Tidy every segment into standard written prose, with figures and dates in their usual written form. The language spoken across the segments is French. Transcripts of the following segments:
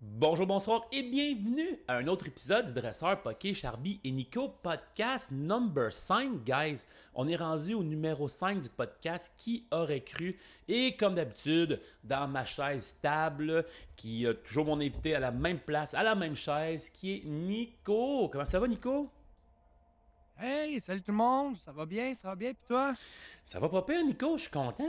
Bonjour, bonsoir et bienvenue à un autre épisode du Dresseur Poké, Charby et Nico, podcast number 5, guys. On est rendu au numéro 5 du podcast, qui aurait cru? Et comme d'habitude, dans ma chaise stable, qui a toujours mon invité à la même place, à la même chaise, qui est Nico. Comment ça va, Nico? Hey, salut tout le monde, ça va bien, puis toi? Ça va pas pire, Nico, je suis content.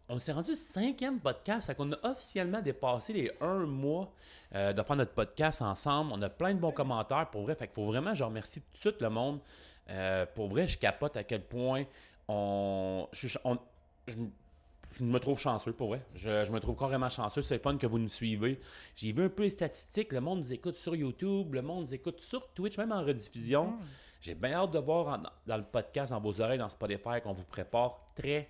On s'est rendu au cinquième podcast, fait qu'on a officiellement dépassé les 1 mois de faire notre podcast ensemble. On a plein de bons commentaires, pour vrai. Fait qu'il faut vraiment, je remercie tout de suite le monde. Pour vrai, je capote à quel point je me trouve chanceux, pour vrai. Je me trouve carrément chanceux. C'est fun que vous nous suivez. J'ai vu un peu les statistiques. Le monde nous écoute sur YouTube, le monde nous écoute sur Twitch, même en rediffusion. J'ai bien hâte de voir dans le podcast, dans vos oreilles, dans Spotify, qu'on vous prépare très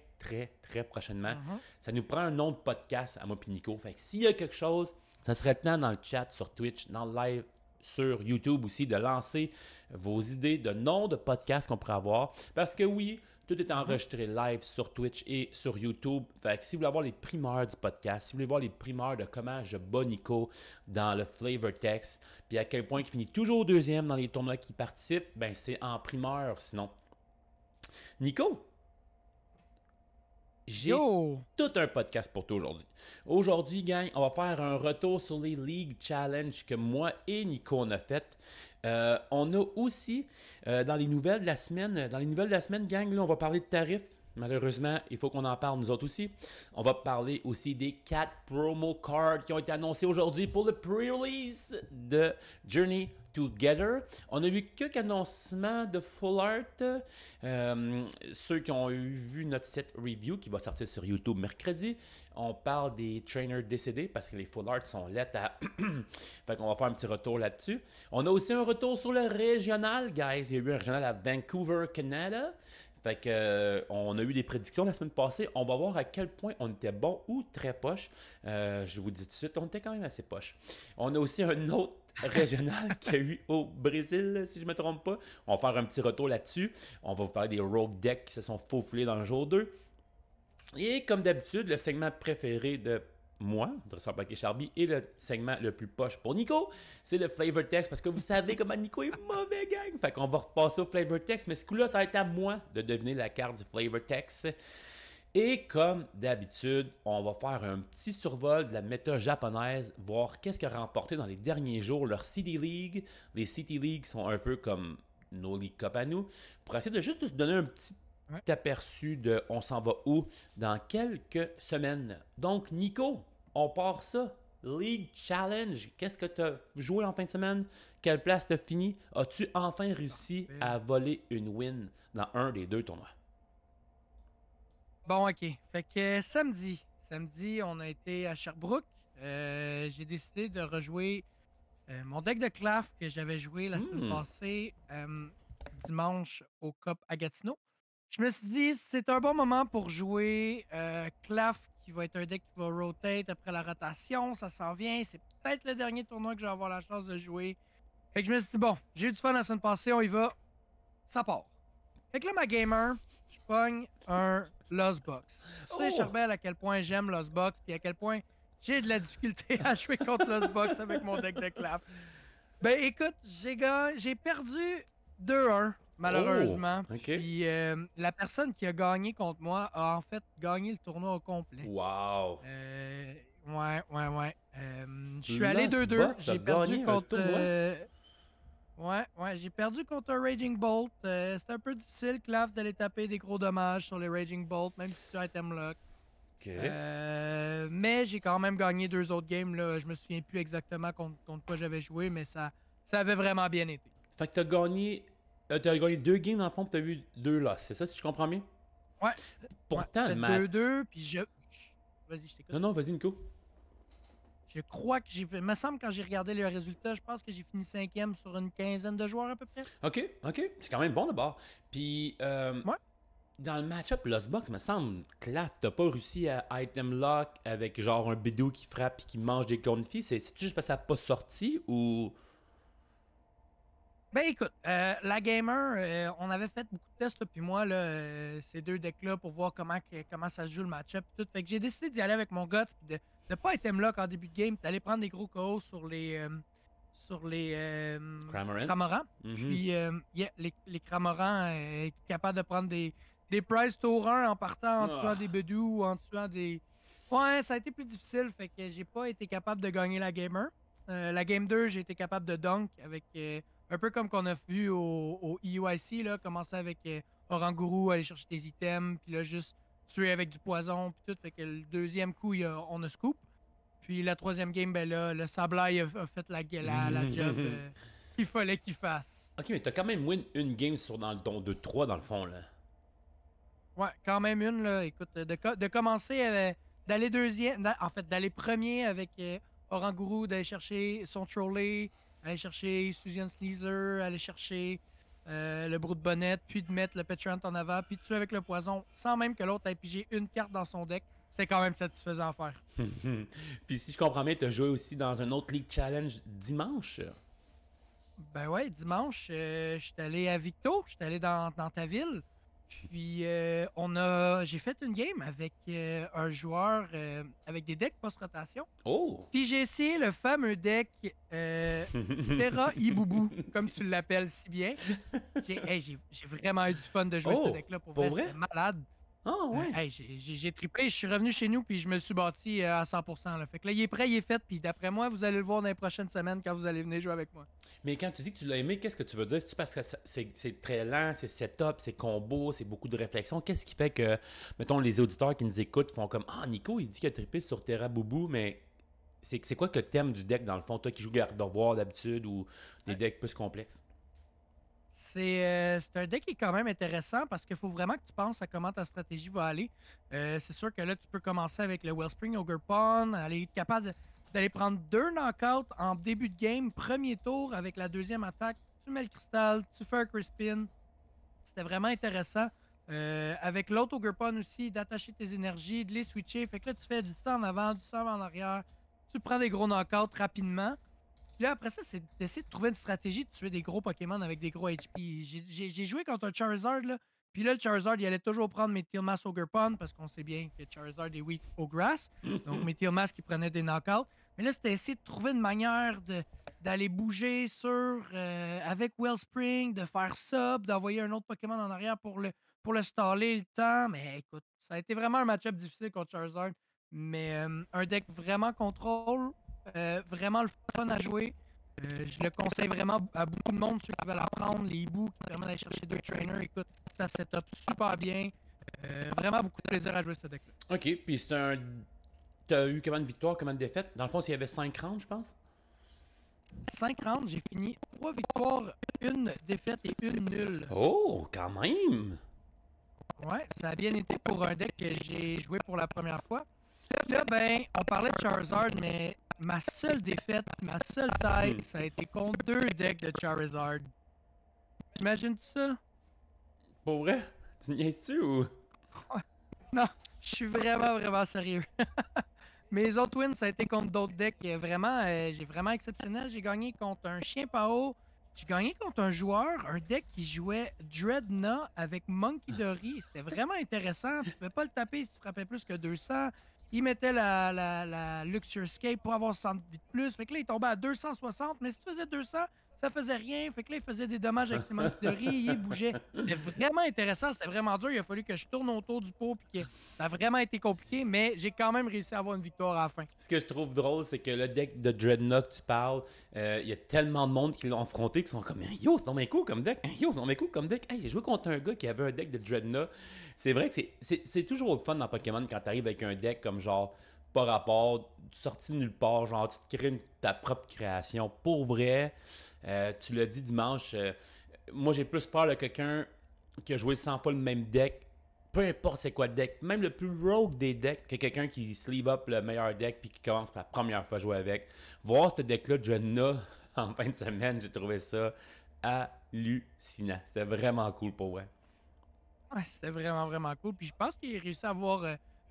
prochainement. Ça nous prend un nom de podcast à moi et Nico. Fait que s'il y a quelque chose, ça serait le temps dans le chat, sur Twitch, dans le live, sur YouTube aussi, de lancer vos idées de noms de podcasts qu'on pourrait avoir. Parce que oui, tout est enregistré live sur Twitch et sur YouTube. Fait que si vous voulez avoir les primeurs du podcast, si vous voulez voir les primeurs de comment je bats Nico dans le flavor text, puis à quel point il finit toujours deuxième dans les tournois qui participent, ben c'est en primeur sinon. Nico, j'ai Yo! tout un podcast pour toi aujourd'hui. Aujourd'hui, gang, on va faire un retour sur les League Challenge que moi et Nico on a fait. On a aussi, dans les nouvelles de la semaine, gang, là, on va parler de tarifs. Malheureusement, il faut qu'on en parle nous autres aussi. On va parler aussi des 4 promo cards qui ont été annoncés aujourd'hui pour le pre-release de Journey Together. On a eu quelques annoncements de Full Art. Ceux qui ont vu notre set review qui va sortir sur YouTube mercredi. On parle des trainers décédés parce que les Full Art sont lettres à... fait qu'on va faire un petit retour là-dessus. On a aussi un retour sur le régional, guys. Il y a eu un régional à Vancouver, Canada. Fait que, on a eu des prédictions la semaine passée. On va voir à quel point on était bon ou très poche. Je vous dis tout de suite, on était quand même assez poche. On a aussi un autre régional qu'il y a eu au Brésil, si je ne me trompe pas. On va faire un petit retour là-dessus. On va vous parler des Rogue Decks qui se sont faufilés dans le jour 2. Et comme d'habitude, le segment préféré de moi, Dresseur Poké Charby, et le segment le plus poche pour Nico, c'est le flavor text, parce que vous savez comment Nico est mauvais, gang. Fait qu'on va repasser au flavor text, mais ce coup-là, ça va être à moi de deviner la carte du flavor text. Et comme d'habitude, on va faire un petit survol de la méta japonaise, voir qu'est-ce qui a remporté dans les derniers jours leur City League. Les City League sont un peu comme nos League Cup à nous, pour essayer de juste se donner un petit aperçu de on s'en va où dans quelques semaines. Donc, Nico, on part ça. League Challenge, qu'est-ce que tu as joué en fin de semaine? Quelle place t'as fini? As-tu enfin réussi à voler une win dans un des 2 tournois? Bon, ok. Fait que samedi, on a été à Sherbrooke. J'ai décidé de rejouer mon deck de Claf que j'avais joué la semaine passée, dimanche au Cup à Gatineau. Je me suis dit, c'est un bon moment pour jouer Claf, qui va être un deck qui va rotate après la rotation. Ça s'en vient. C'est peut-être le dernier tournoi que je vais avoir la chance de jouer. Fait que je me suis dit, bon, j'ai eu du fun la semaine passée, on y va. Ça part. Fait que là, ma gamer, je pogne un Lost Box. Tu sais, Charbel, à quel point j'aime Lost Box, puis à quel point j'ai de la difficulté à jouer contre Lost Box avec mon deck de claf. Ben écoute, j'ai perdu 2-1, malheureusement. OK. Puis la personne qui a gagné contre moi a en fait gagné le tournoi au complet. Wow! Ouais. Je suis allé 2-2. J'ai perdu contre. Ouais, j'ai perdu contre un Raging Bolt. C'était un peu difficile, Claf, d'aller taper des gros dommages sur les Raging Bolt, même si tu as item lock. OK. Mais j'ai quand même gagné 2 autres games. Là. Je me souviens plus exactement contre quoi j'avais joué, mais ça avait vraiment bien été. Fait que t'as gagné 2 games dans le fond, puis t'as eu 2 losses. C'est ça, si je comprends bien? Ouais. Pourtant, ouais, 2-2, puis Vas-y, je t'écoute. Non, vas-y, Nico. Je crois que j'ai fait. Il me semble, quand j'ai regardé les résultats, je pense que j'ai fini 5e sur une quinzaine de joueurs à peu près. OK. C'est quand même bon d'abord. Puis, Ouais. dans le match-up Lost Box, il me semble, Claf, t'as pas réussi à item lock avec genre un bidou qui frappe et qui mange des confies. C'est juste parce que ça n'a pas sorti ou. Ben écoute, la gamer, on avait fait beaucoup de tests, puis moi, là, ces deux decks-là, pour voir comment ça se joue le match-up. Tout. Fait que j'ai décidé d'y aller avec mon guts, puis de ne pas être M-Lock en début de game, puis d'aller prendre des gros KO sur les Cramorant? Cramorants. Mhm. Puis, yeah, les Cramorants, capables de prendre des prizes tour 1 en partant, en tuant des Ah. Bedou, en tuant des. Ouais, ça a été plus difficile, fait que j'ai pas été capable de gagner la gamer. La game 2, j'ai été capable de dunk avec. Un peu comme qu'on a vu au EUIC, là, commencer avec Oranguru, aller chercher des items, puis là, juste tuer avec du poison, puis tout. Fait que le deuxième coup, on a scoop. Puis la troisième game, ben là, le Sableye a fait la job qu'il fallait qu'il fasse. Ok, mais t'as quand même win une game dans le ton 2-3 dans le fond, là. Ouais, quand même une, là. Écoute, de commencer, d'aller deuxième, en fait, d'aller premier avec Oranguru, d'aller chercher son Trolley, aller chercher Susan Sneezer, aller chercher le Brute Bonnet, puis de mettre le Petrant en avant, puis de tuer avec le poison, sans même que l'autre ait pigé une carte dans son deck. C'est quand même satisfaisant à faire. Puis si je comprends bien, t'as joué aussi dans un autre League Challenge dimanche. Ben ouais, dimanche, je suis allé à Victo, je suis allé dans ta ville. Puis j'ai fait une game avec un joueur avec des decks post-rotation. Oh! Puis j'ai essayé le fameux deck Terra Ibubu, comme tu l'appelles si bien. J'ai vraiment eu du fun de jouer ce Oh! deck-là. Pour Pour vrai, vrai? c'était malade. Ah ouais! Hey, j'ai trippé. Je suis revenu chez nous puis je me suis bâti à 100%. Là. Fait que là, il est prêt, il est fait. Puis d'après moi, vous allez le voir dans les prochaines semaines quand vous allez venir jouer avec moi. Mais quand tu dis que tu l'as aimé, qu'est-ce que tu veux dire? C'est-tu parce que c'est très lent, c'est setup, c'est combo, c'est beaucoup de réflexion? Qu'est-ce qui fait que, mettons, les auditeurs qui nous écoutent font comme Ah, Nico, il dit qu'il a trippé sur Terra Boubou, mais c'est quoi que t'aimes du deck dans le fond? Toi qui joues Garde de Voir d'habitude ou des Ouais. decks plus complexes? C'est un deck qui est quand même intéressant parce qu'il faut vraiment que tu penses à comment ta stratégie va aller. C'est sûr que là, tu peux commencer avec le Wellspring Ogre Pawn, aller être capable d'aller prendre 2 knockouts en début de game, premier tour avec la deuxième attaque. Tu mets le cristal, tu fais un crispin. C'était vraiment intéressant. Avec l'autre Ogre Pawn aussi, d'attacher tes énergies, de les switcher. Fait que là, tu fais du temps en avant, du temps en arrière. Tu prends des gros knockouts rapidement. Puis là, après ça, c'est d'essayer de trouver une stratégie de tuer des gros Pokémon avec des gros HP. J'ai joué contre un Charizard, là. Puis là, le Charizard, il allait toujours prendre mes Tilmas Ogerpon parce qu'on sait bien que Charizard est weak au grass. Donc, mes Tilmas qui prenaient des knockouts. Mais là, c'était essayer de trouver une manière d'aller bouger avec Wellspring, de faire sub, d'envoyer un autre Pokémon en arrière pour le staller le temps. Mais écoute, ça a été vraiment un match-up difficile contre Charizard. Mais un deck vraiment contrôle, vraiment le fun à jouer. Je le conseille vraiment à beaucoup de monde, ceux qui veulent apprendre, les hiboux qui permettent d'aller chercher 2 trainers. Écoute, ça setup super bien. Vraiment beaucoup de plaisir à jouer ce deck-là. Ok, puis c'est un. T'as eu combien de victoires, combien de défaites? Dans le fond, s'il y avait 5 rounds, je pense. 5 rounds, j'ai fini 3 victoires, 1 défaite et 1 nulle. Oh, quand même! Ouais, ça a bien été pour un deck que j'ai joué pour la première fois. Puis là, ben, on parlait de Charizard, mais ma seule défaite, ma seule taille, ça a été contre 2 decks de Charizard. T'imagines-tu ça? Pour vrai? Tu me niaises-tu ou? Non, je suis vraiment, vraiment sérieux. Mes autres wins, ça a été contre d'autres decks. J'ai vraiment exceptionnel. J'ai gagné contre un chien Pao. J'ai gagné contre un joueur, un deck qui jouait Dreadnought avec Monkey Dory. C'était vraiment intéressant. Tu pouvais pas le taper si tu frappais plus que 200. Il mettait la Luxurscape pour avoir 100 de vie de plus. Fait que là, il tombait à 260. Mais si tu faisais 200, ça faisait rien. Fait que là, il faisait des dommages avec ses Monkey Dory. Il bougeait. C'était vraiment intéressant. C'était vraiment dur. Il a fallu que je tourne autour du pot. Puis que ça a vraiment été compliqué. Mais j'ai quand même réussi à avoir une victoire à la fin. Ce que je trouve drôle, c'est que le deck de Dreadnought que tu parles, il y a tellement de monde qui l'ont affronté qui sont comme Yo, c'est dans mes coups comme deck. Yo, c'est dans mes coups comme deck. Hey, j'ai joué contre un gars qui avait un deck de Dreadnought. C'est vrai que c'est toujours le fun dans Pokémon quand tu arrives avec un deck comme genre pas rapport, sorti de nulle part, genre tu te crées ta propre création. Pour vrai, tu l'as dit dimanche, moi j'ai plus peur de quelqu'un qui a joué 100 fois le même deck, peu importe c'est quoi le deck, même le plus rogue des decks, que quelqu'un qui sleeve up le meilleur deck puis qui commence pour la première fois à jouer avec. Voir ce deck-là de Jenna en fin de semaine, j'ai trouvé ça hallucinant. C'était vraiment cool pour vrai. Ouais, c'était vraiment, vraiment cool. Puis je pense qu'il a réussi à avoir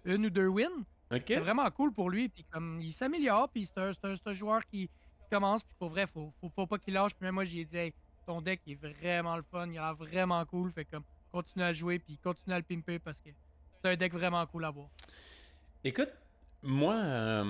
1 ou 2 wins. Ok? C'était vraiment cool pour lui. Puis comme il s'améliore, puis c'est un joueur qui commence. Puis pour vrai, faut pas qu'il lâche. Puis même moi, j'ai dit, hey, ton deck est vraiment le fun, il a l'air vraiment cool. Fait comme, continue à jouer, puis continue à le pimper parce que c'est un deck vraiment cool à voir. Écoute, moi,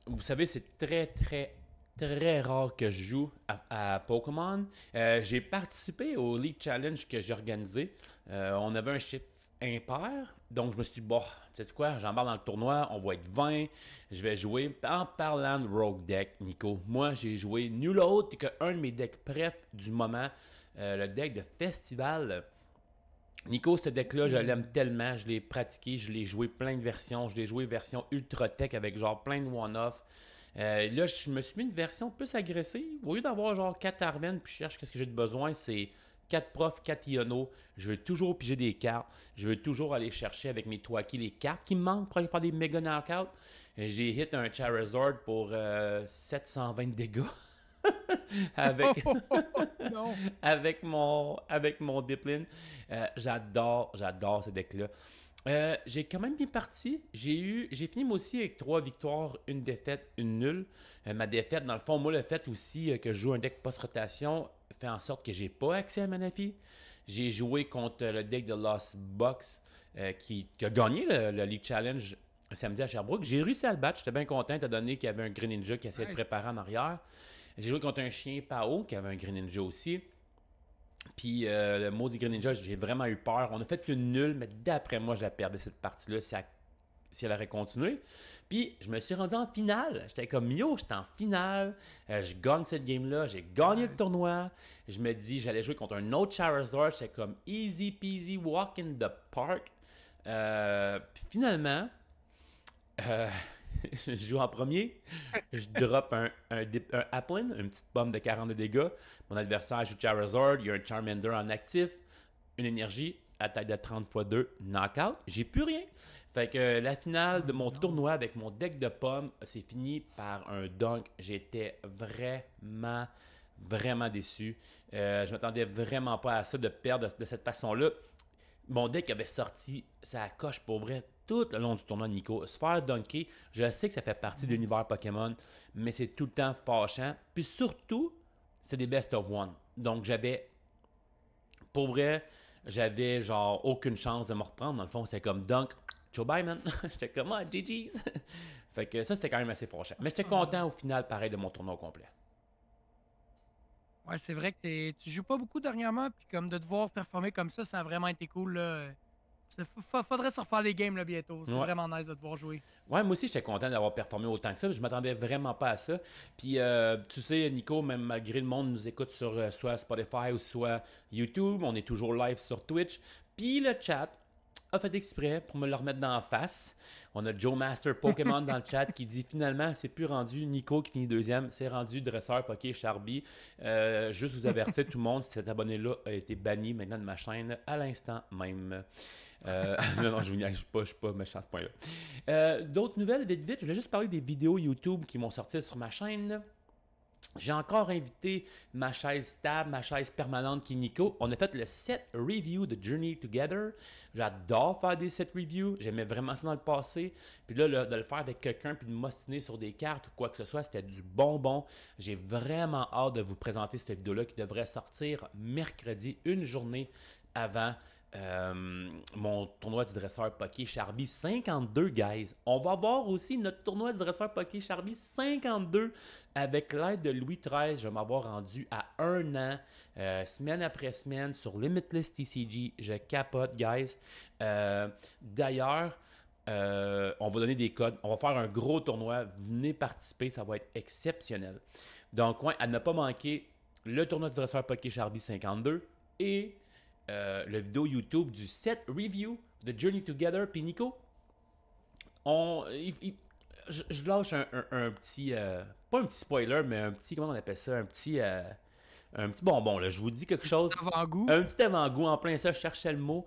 vous savez, c'est très, très, très rare que je joue à Pokémon. J'ai participé au League Challenge que j'ai organisé. On avait un chiffre impair, donc je me suis dit, bon, tu sais quoi, j'embarque dans le tournoi, on va être 20, je vais jouer. En parlant de Rogue Deck, Nico, moi, j'ai joué nul autre qu'un de mes decks préf du moment, le deck de Festival. Nico, ce deck-là, je l'aime tellement. Je l'ai pratiqué, je l'ai joué plein de versions. Je l'ai joué version Ultra Tech avec genre plein de one-off. Là, je me suis mis une version plus agressive. Au lieu d'avoir genre 4 Arven, puis je cherche qu'est-ce que j'ai de besoin, c'est 4 profs, 4 Iono. Je veux toujours piger des cartes. Je veux toujours aller chercher avec mes Twaki les cartes qui me manquent pour aller faire des méga knockouts. J'ai hit un Charizard pour 720 dégâts. avec, Non. avec mon Dipline. J'adore ce deck-là. J'ai quand même bien parti. J'ai fini moi aussi avec 3 victoires, une défaite, une nulle. Ma défaite, dans le fond, moi, le fait aussi que je joue un deck post-rotation fait en sorte que j'ai pas accès à Manafi. J'ai joué contre le deck de Lost Box qui a gagné le League Challenge samedi à Sherbrooke. J'ai réussi à le battre. J'étais bien content étant donné qu'il y avait un Greninja qui essayait de préparer en arrière. J'ai joué contre un chien Pao qui avait un Greninja aussi. Puis le maudit Greninja, j'ai vraiment eu peur. On a fait une nulle, mais d'après moi, je la perdais cette partie-là si elle aurait continué. Puis je me suis rendu en finale. J'étais comme yo, j'étais en finale. Je gagne cette game-là. J'ai gagné le tournoi. Je me dis, j'allais jouer contre un autre Charizard. J'étais comme easy peasy, walk in the park. Puis finalement, euh, je joue en premier, je drop un Applin, une petite pomme de 40 de dégâts. Mon adversaire joue Charizard, il y a un Charmander en actif, une énergie, attaque de 30 x 2, knockout. J'ai plus rien. Fait que la finale de mon tournoi avec mon deck de pommes, c'est fini par un dunk. J'étais vraiment, vraiment déçu. Je m'attendais vraiment pas à ça de perdre de cette façon-là. Mon deck avait sorti sa coche pour vrai tout le long du tournoi, Nico. Se faire dunker, je sais que ça fait partie de l'univers Pokémon, mais c'est tout le temps fâchant. Puis surtout, c'est des best of one. Donc pour vrai, j'avais genre aucune chance de me reprendre. Dans le fond, c'était comme dunk, ciao bye man. J'étais comme ah, GG's. Fait que ça, c'était quand même assez fâchant. Mais j'étais content au final, pareil, de mon tournoi au complet. Ouais, c'est vrai que tu joues pas beaucoup dernièrement, puis comme de te voir performer comme ça a vraiment été cool, là. Faudrait se refaire des games là, bientôt. C'est Ouais. vraiment nice de te voir jouer. Ouais, moi aussi, j'étais content d'avoir performé autant que ça. Je m'attendais vraiment pas à ça. Puis, tu sais, Nico, même malgré le monde nous écoute sur soit Spotify ou soit YouTube, on est toujours live sur Twitch. Puis, le chat a fait exprès pour me le remettre dans la face. On a Joe Master Pokémon dans le chat qui dit finalement, c'est plus rendu Nico qui finit deuxième, c'est rendu Dresseur Poké Charby. Juste vous avertir tout le monde, cet abonné-là a été banni maintenant de ma chaîne à l'instant même. Non, je ne suis pas méchant à ce point-là. D'autres nouvelles, vite, vite. Je voulais juste parler des vidéos YouTube qui vont sortir sur ma chaîne. J'ai encore invité ma chaise stable, ma chaise permanente qui est Nico. On a fait le set review de Journey Together. J'adore faire des set reviews. J'aimais vraiment ça dans le passé. Puis là, de le faire avec quelqu'un puis de m'ostiner sur des cartes ou quoi que ce soit, c'était du bonbon. J'ai vraiment hâte de vous présenter cette vidéo-là qui devrait sortir mercredi, une journée avant mon tournoi du dresseur Poké Charby 52, guys. On va voir aussi notre tournoi du dresseur Poké Charby 52 avec l'aide de Louis XIII. Je vais m'avoir rendu à 1 an, semaine après semaine, sur Limitless TCG. Je capote, guys. D'ailleurs, on va donner des codes. On va faire un gros tournoi. Venez participer, ça va être exceptionnel. Donc, ouais, à ne pas manquer le tournoi du dresseur Poké Charby 52 et le vidéo YouTube du set review de Journey Together. Puis Nico, je lâche un petit, pas un petit spoiler, mais un petit, comment on appelle ça, un petit bonbon. Là. Je vous dis quelque chose. Avant-goût. Un petit avant-goût, en plein ça, je cherchais le mot.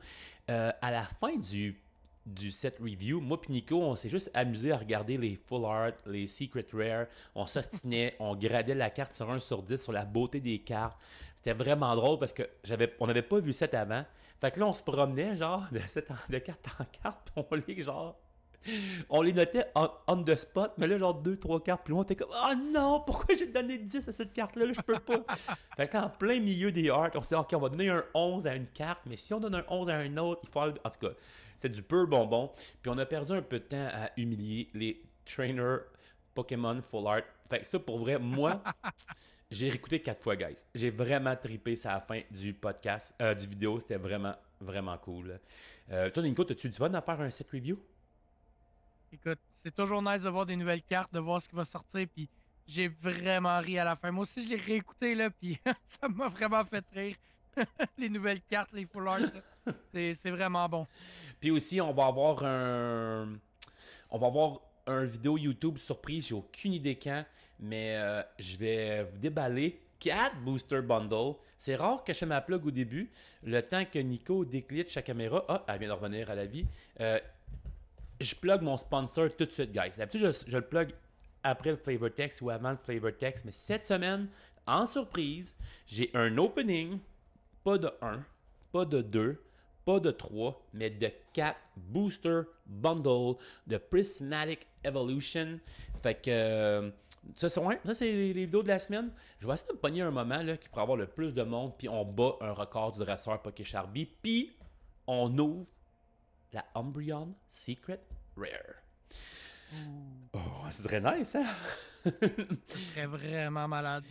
À la fin du set review, moi et Nico, on s'est juste amusé à regarder les full art, les secret rare. On s'ostinait, on gradait la carte sur 1 sur 10 sur la beauté des cartes. C'était vraiment drôle parce on n'avait pas vu le set avant. Fait que là, on se promenait genre de carte en carte, on lit genre On les notait on the spot, mais là, genre 2-3 cartes plus loin, t'es comme, oh non, pourquoi j'ai donné 10 à cette carte-là? Là, je peux pas. Fait qu'en plein milieu des hearts, on s'est dit, ok, on va donner un 11 à une carte, mais si on donne un 11 à un autre, il faut. En tout cas, c'est du pur bonbon. Puis on a perdu un peu de temps à humilier les trainers Pokémon Full Art. Fait que ça, pour vrai, moi, j'ai réécouté 4 fois, guys. J'ai vraiment trippé ça à la fin du podcast, du vidéo. C'était vraiment, vraiment cool. Toi, Nico, as-tu du fun à faire un set review? Écoute, c'est toujours nice de voir des nouvelles cartes, de voir ce qui va sortir, puis j'ai vraiment ri à la fin. Moi aussi, je l'ai réécouté, là, puis ça m'a vraiment fait rire. Les nouvelles cartes, les full art, là. C'est vraiment bon. Puis aussi, on va avoir un vidéo YouTube surprise, j'ai aucune idée quand, mais je vais vous déballer 4 Booster Bundle. C'est rare que je fais ma plug au début. Le temps que Nico déclenche sa caméra, ah, elle vient de revenir à la vie. Je plug mon sponsor tout de suite, guys. D'habitude, je le plug après le flavor text ou avant le flavor text, mais cette semaine, en surprise, j'ai un opening, pas de 1, pas de 2, pas de 3, mais de 4 booster bundles de Prismatic Evolution. Fait que ça, c'est les vidéos de la semaine. Je vais essayer de me pogner un moment là, qui pourrait avoir le plus de monde, puis on bat un record du dresseur Poké-Charby, puis on ouvre la Umbreon Secret Rare. Oh, ce serait nice, hein? Ce serait vraiment malade.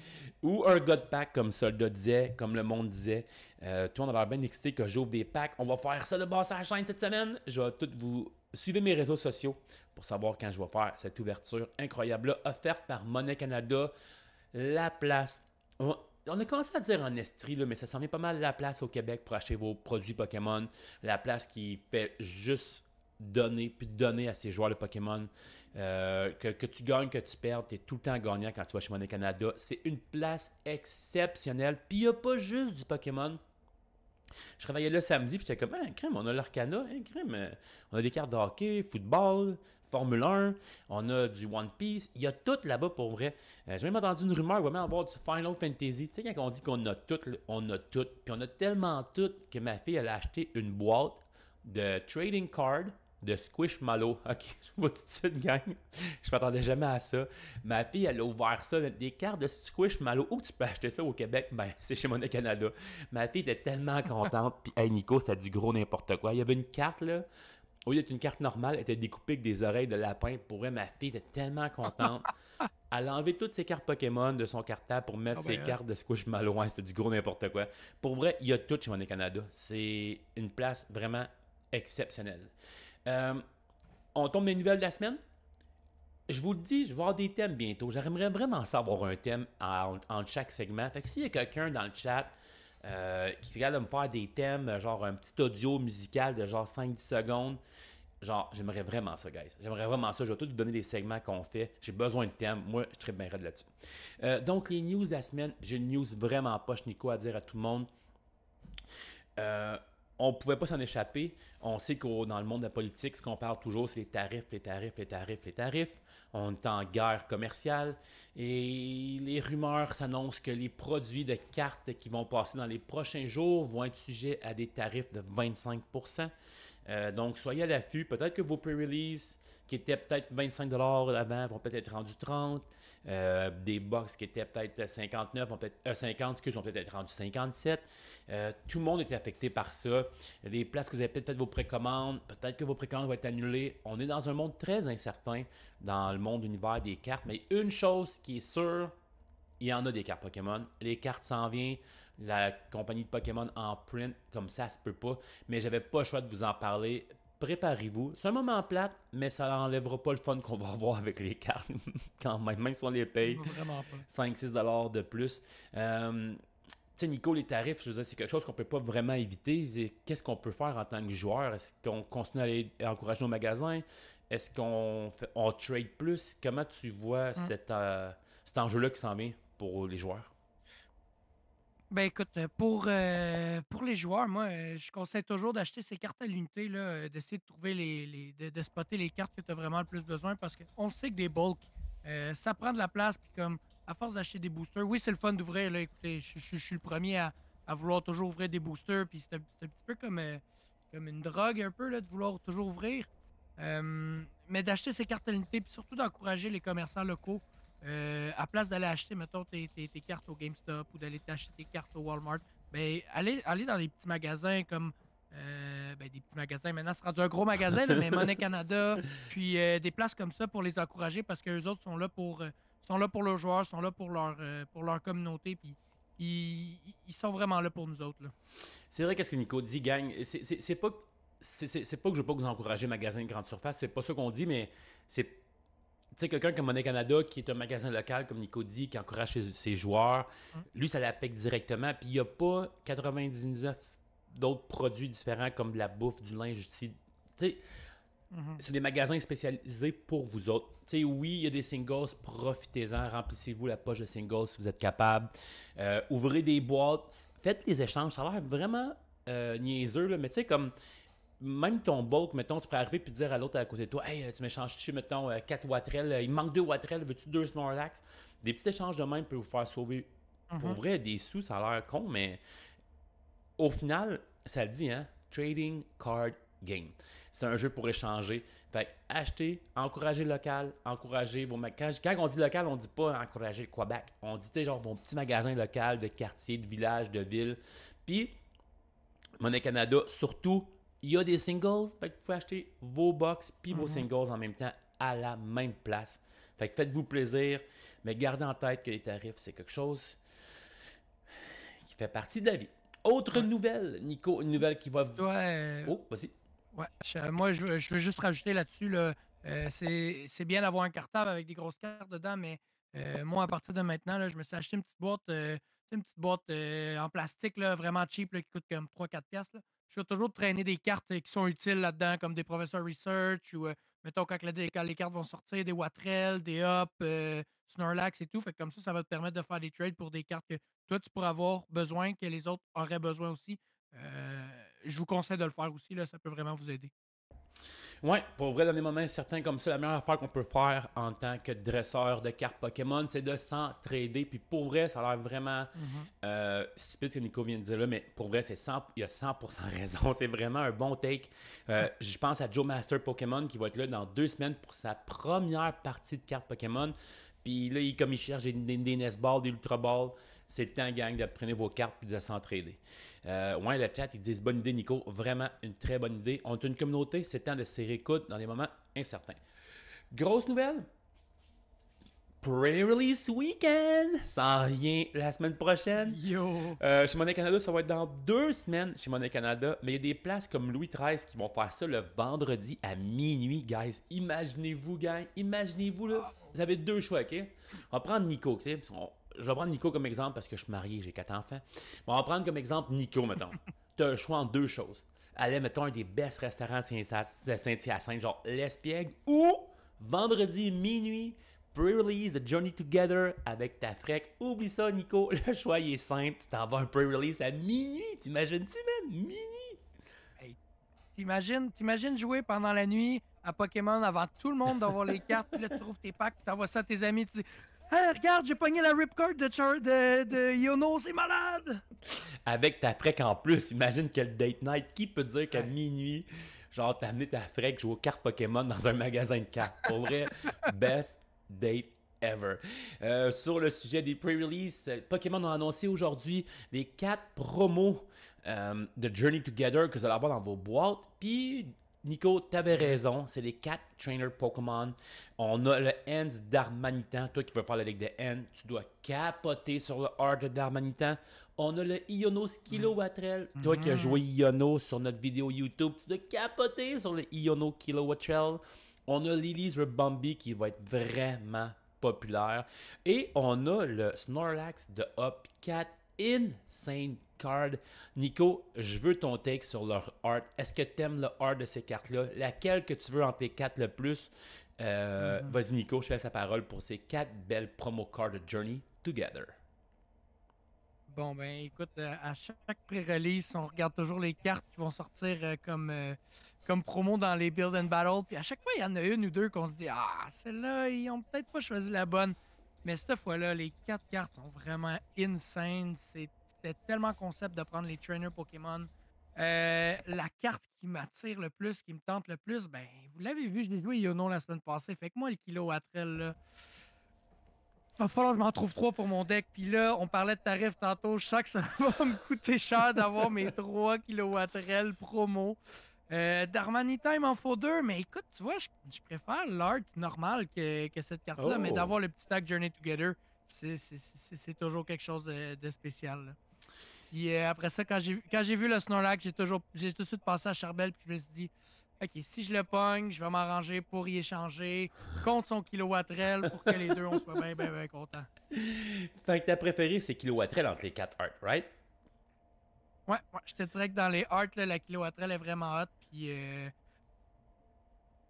Ou un God Pack, comme Soldat disait, comme le monde disait. Toi, on a l'air bien excité que j'ouvre des packs. On va faire ça de base à la chaîne cette semaine. Je vais tout vous... Suivez mes réseaux sociaux pour savoir quand je vais faire cette ouverture incroyable-là, offerte par Monnaie Canada. La place... On a commencé à dire en Estrie, là, mais ça s'en vient pas mal la place au Québec pour acheter vos produits Pokémon. La place qui fait juste donner, puis donner à ces joueurs de Pokémon. Que tu gagnes, que tu perds, tu es tout le temps gagnant quand tu vas chez Monnaie Canada. C'est une place exceptionnelle. Puis il n'y a pas juste du Pokémon. Je travaillais là samedi, puis j'étais comme, ah, crème, on a l'Arcana, crème, on a des cartes de hockey, football, Formule 1, on a du One Piece, il y a tout là-bas pour vrai. J'ai même entendu une rumeur, il va même avoir du Final Fantasy. Tu sais, quand on dit qu'on a tout, on a tout. Puis on a tellement tout que ma fille, elle a acheté une boîte de trading card de Squishmallow. Ok, je vois tout de suite, gang. Je m'attendais jamais à ça. Ma fille, elle a ouvert ça, des cartes de Squishmallow. Où tu peux acheter ça au Québec? Ben, c'est chez Monnaie Canada. Ma fille était tellement contente. Puis, hey, Nico, c'est du gros n'importe quoi. Il y avait une carte, là. Au lieu d'être une carte normale, elle était découpée avec des oreilles de lapin. Pour vrai, ma fille était tellement contente. Elle a enlevé toutes ses cartes Pokémon de son cartable pour mettre ses cartes de Squishmallow. C'était du gros n'importe quoi. Pour vrai, il y a tout chez Monnaie Canada. C'est une place vraiment exceptionnelle. On tombe dans les nouvelles de la semaine. Je vous le dis, je vais avoir des thèmes bientôt. J'aimerais vraiment savoir un thème entre chaque segment. Fait que s'il y a quelqu'un dans le chat qui est capable de me faire des thèmes, genre un petit audio musical de genre 5-10 secondes, genre, j'aimerais vraiment ça, guys. J'aimerais vraiment ça. Je vais tout vous donner les segments qu'on fait. J'ai besoin de thèmes. Moi, je serais bien raide là-dessus. Donc, les news de la semaine. J'ai une news vraiment poche, Nico, à dire à tout le monde. On ne pouvait pas s'en échapper. On sait que dans le monde de la politique, ce qu'on parle toujours, c'est les tarifs, les tarifs, les tarifs, les tarifs. On est en guerre commerciale et les rumeurs s'annoncent que les produits de cartes qui vont passer dans les prochains jours vont être sujets à des tarifs de 25%. Donc, soyez à l'affût. Peut-être que vos pre-release qui étaient peut-être 25$ avant vont peut-être être rendus 30. Des box qui étaient peut-être 59 vont peut-être 50, excusez, vont peut-être être rendus 57. Tout le monde était affecté par ça. Les places que vous avez peut-être fait vos précommandes, peut-être que vos précommandes vont être annulées. On est dans un monde très incertain dans le monde univers des cartes. Mais une chose qui est sûre, il y en a des cartes Pokémon. Les cartes s'en viennent. La compagnie de Pokémon en print, comme ça se peut pas. Mais j'avais pas le choix de vous en parler. Préparez-vous. C'est un moment plate, mais ça n'enlèvera pas le fun qu'on va avoir avec les cartes. Quand même si on les paye 5-6$ de plus. Tu sais, Nico, les tarifs, je veux dire, c'est quelque chose qu'on peut pas vraiment éviter. Qu'est-ce qu'on peut faire en tant que joueur? Est-ce qu'on continue à aller encourager nos magasins? Est-ce qu'on trade plus? Comment tu vois cet enjeu-là qui s'en vient pour les joueurs? Ben écoute, pour les joueurs, moi, je conseille toujours d'acheter ces cartes à l'unité, là, d'essayer de trouver de spotter les cartes que tu as vraiment le plus besoin parce qu'on le sait que des bulks, ça prend de la place, puis comme à force d'acheter des boosters, oui, c'est le fun d'ouvrir, là, écoutez, je suis le premier à vouloir toujours ouvrir des boosters, puis c'est un petit peu comme une drogue un peu, là, de vouloir toujours ouvrir. mais d'acheter ces cartes limitées, puis surtout d'encourager les commerçants locaux. À place d'aller acheter, mettons, tes cartes au GameStop ou d'aller t'acheter tes cartes au Walmart, ben, allez dans des petits magasins comme. Ben, des petits magasins. Maintenant, c'est rendu un gros magasin, là, mais Monnaie Canada, puis des places comme ça pour les encourager parce qu'eux autres sont là pour leurs joueurs, sont là pour leur communauté, puis ils sont vraiment là pour nous autres. Là. C'est vrai qu'est-ce que Nico dit, gang. C'est pas, c'est pas que je veux pas vous encourager magasin de grande surface, c'est pas ça qu'on dit, mais c'est, tu sais, quelqu'un comme Monnaie Canada, qui est un magasin local, comme Nico dit, qui encourage ses joueurs, Hum, lui, ça l'affecte directement. Puis il n'y a pas 99 d'autres produits différents comme de la bouffe, du linge. Tu sais, mhm, c'est des magasins spécialisés pour vous autres. Tu sais, oui, il y a des singles, profitez-en, remplissez-vous la poche de singles si vous êtes capable. Ouvrez des boîtes, faites les échanges. Ça a l'air vraiment niaiseux, là, mais tu sais, comme même ton bulk, mettons, tu peux arriver et dire à l'autre à côté de toi, hey, tu m'échanges-tu, mettons, 4 Wattrel, il me manque 2 Wattrel, veux-tu 2 Snorlax? Des petits échanges de même peuvent vous faire sauver pour mhm, vrai des sous, ça a l'air con, mais au final, ça le dit, hein? Trading Card Game. C'est un jeu pour échanger. Fait que achetez, encouragez le local, encouragez vos magasins. Quand on dit local, on dit pas encourager le Québec. On dit, tu sais, genre, vos petits magasins locaux de quartier, de village, de ville. Puis, Monnaie Canada, surtout, il y a des singles. Fait que vous pouvez acheter vos box puis vos mhm. singles en même temps à la même place. Fait que faites-vous plaisir, mais gardez en tête que les tarifs, c'est quelque chose qui fait partie de la vie. Autre Ouais. nouvelle, Nico, une nouvelle qui va. Dis-toi, Oh, vas-y. ouais, moi, je veux juste rajouter là-dessus, là, c'est bien d'avoir un cartable avec des grosses cartes dedans, mais moi, à partir de maintenant, là, je me suis acheté tu sais, une petite boîte en plastique là, vraiment cheap là, qui coûte comme 3-4 piastres. Là. Je vais toujours traîner des cartes qui sont utiles là-dedans, comme des professeurs research ou, mettons, quand les cartes vont sortir, des Wattrel, des Hop, Snorlax et tout. Fait que comme ça va te permettre de faire des trades pour des cartes que toi, tu pourras avoir besoin, que les autres auraient besoin aussi. Je vous conseille de le faire aussi, là, ça peut vraiment vous aider. Ouais, pour vrai, dans des moments certains comme ça, la meilleure affaire qu'on peut faire en tant que dresseur de cartes Pokémon, c'est de s'entraider. Puis pour vrai, ça a l'air vraiment Mhm. stupide ce que Nico vient de dire là, mais pour vrai, il a 100% raison. C'est vraiment un bon take. Je pense à Joe Master Pokémon qui va être là dans 2 semaines pour sa première partie de cartes Pokémon. Puis là, comme il cherche des Nest Balls, des Ultra Balls, c'est le temps, gang, de prendre vos cartes puis de s'entraider. Ouais, le chat, ils disent bonne idée, Nico. Vraiment une très bonne idée. On est une communauté, c'est le temps de se réécoute dans des moments incertains. Grosse nouvelle, Pre-release weekend s'en vient la semaine prochaine. Yo! Chez Monnaie Canada, ça va être dans 2 semaines chez Monnaie Canada. Mais il y a des places comme Louis XIII qui vont faire ça le vendredi à minuit, guys. Imaginez-vous, gang. Imaginez-vous, là. Vous avez deux choix, OK? On va prendre Nico, OK? Je vais prendre Nico comme exemple parce que je suis marié, j'ai 4 enfants. Mais on va prendre comme exemple Nico, mettons. Tu as le choix en deux choses. Aller, mettons, un des best restaurants de Saint-Hyacinthe, genre l'Espiègle, ou vendredi minuit, pre-release de Journey Together avec ta frec. Oublie ça, Nico. Le choix il est simple. Tu t'en vas un pre-release à minuit. T'imagines-tu, man? Minuit. Hey, t'imagines jouer pendant la nuit à Pokémon avant tout le monde d'avoir les cartes, puis là tu trouves tes packs, puis t'envoies ça à tes amis, tu dis hey, regarde, j'ai pogné la Ripcord de Yono, c'est malade! Avec ta frec en plus. Imagine quel date night. Qui peut dire qu'à Ouais. minuit, genre, t'as amené ta frec jouer aux cartes Pokémon dans un magasin de cartes? Pour vrai, best date ever. Sur le sujet des pre-release, Pokémon a annoncé aujourd'hui les 4 promos de Journey Together que vous allez avoir dans vos boîtes. Puis, Nico, t'avais Yes. raison, c'est les 4 trainers Pokémon. On a le Hands d'Armanitan. Toi qui veux faire la Ligue de Hands, tu dois capoter sur le Art d'Armanitan. On a le Ionos Kilowattrel. Toi qui as joué Mhm. Iono sur notre vidéo YouTube, tu dois capoter sur le Iono Kilowattrel. On a Lily's Rebombi qui va être vraiment populaire. Et on a le Snorlax de Up 4 Insane Card. Nico, je veux ton take sur leur art. Est-ce que tu aimes le art de ces cartes-là? Laquelle que tu veux entre tes 4 le plus? Mhm. Vas-y Nico, je te laisse la parole pour ces 4 belles promo cards de Journey Together. Bon, ben écoute, à chaque pré-release, on regarde toujours les cartes qui vont sortir comme promo dans les Build and Battle. Puis à chaque fois, il y en a une ou deux qu'on se dit ah, celle-là, ils ont peut-être pas choisi la bonne. Mais cette fois-là, les 4 cartes sont vraiment insane. C'était tellement concept de prendre les trainers Pokémon. La carte qui m'attire le plus, qui me tente le plus, ben, vous l'avez vu, je l'ai joué Iono la semaine passée. Fait que moi, le Kilowattrel, là, va falloir que je m'en trouve 3 pour mon deck. Puis là, on parlait de tarifs tantôt. Je sens que ça va me coûter cher d'avoir mes 3 Kilowattrel promo. D'Armani Time en faut 2, mais écoute, tu vois, je préfère l'art normal que cette carte-là, mais Oh! d'avoir le petit tag Journey Together, c'est toujours quelque chose de spécial, là. Puis après ça, quand j'ai vu le Snorlax, j'ai tout de suite pensé à Charbel, puis je me suis dit, OK, si je le pogne, je vais m'arranger pour y échanger contre son Kilowattrel pour que les deux, on soit bien, bien, bien contents. Fait que ta préférée, c'est Kilowattrel entre les 4 arts, right? Ouais, je te dirais que dans les arts, là, la Kilowattrel est vraiment hot, puis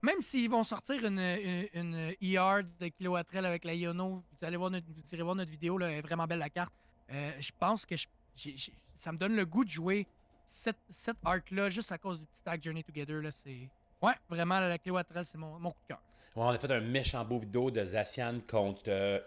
même s'ils vont sortir une ER de Kilowattrel avec la Iono, vous irez voir notre vidéo, là, elle est vraiment belle la carte. Je pense que ça me donne le goût de jouer cette art-là juste à cause du petit tag Journey Together. Là, ouais, vraiment, la Kilowattrel, c'est mon coup de cœur. Ouais, on a fait un méchant beau vidéo de Zacian contre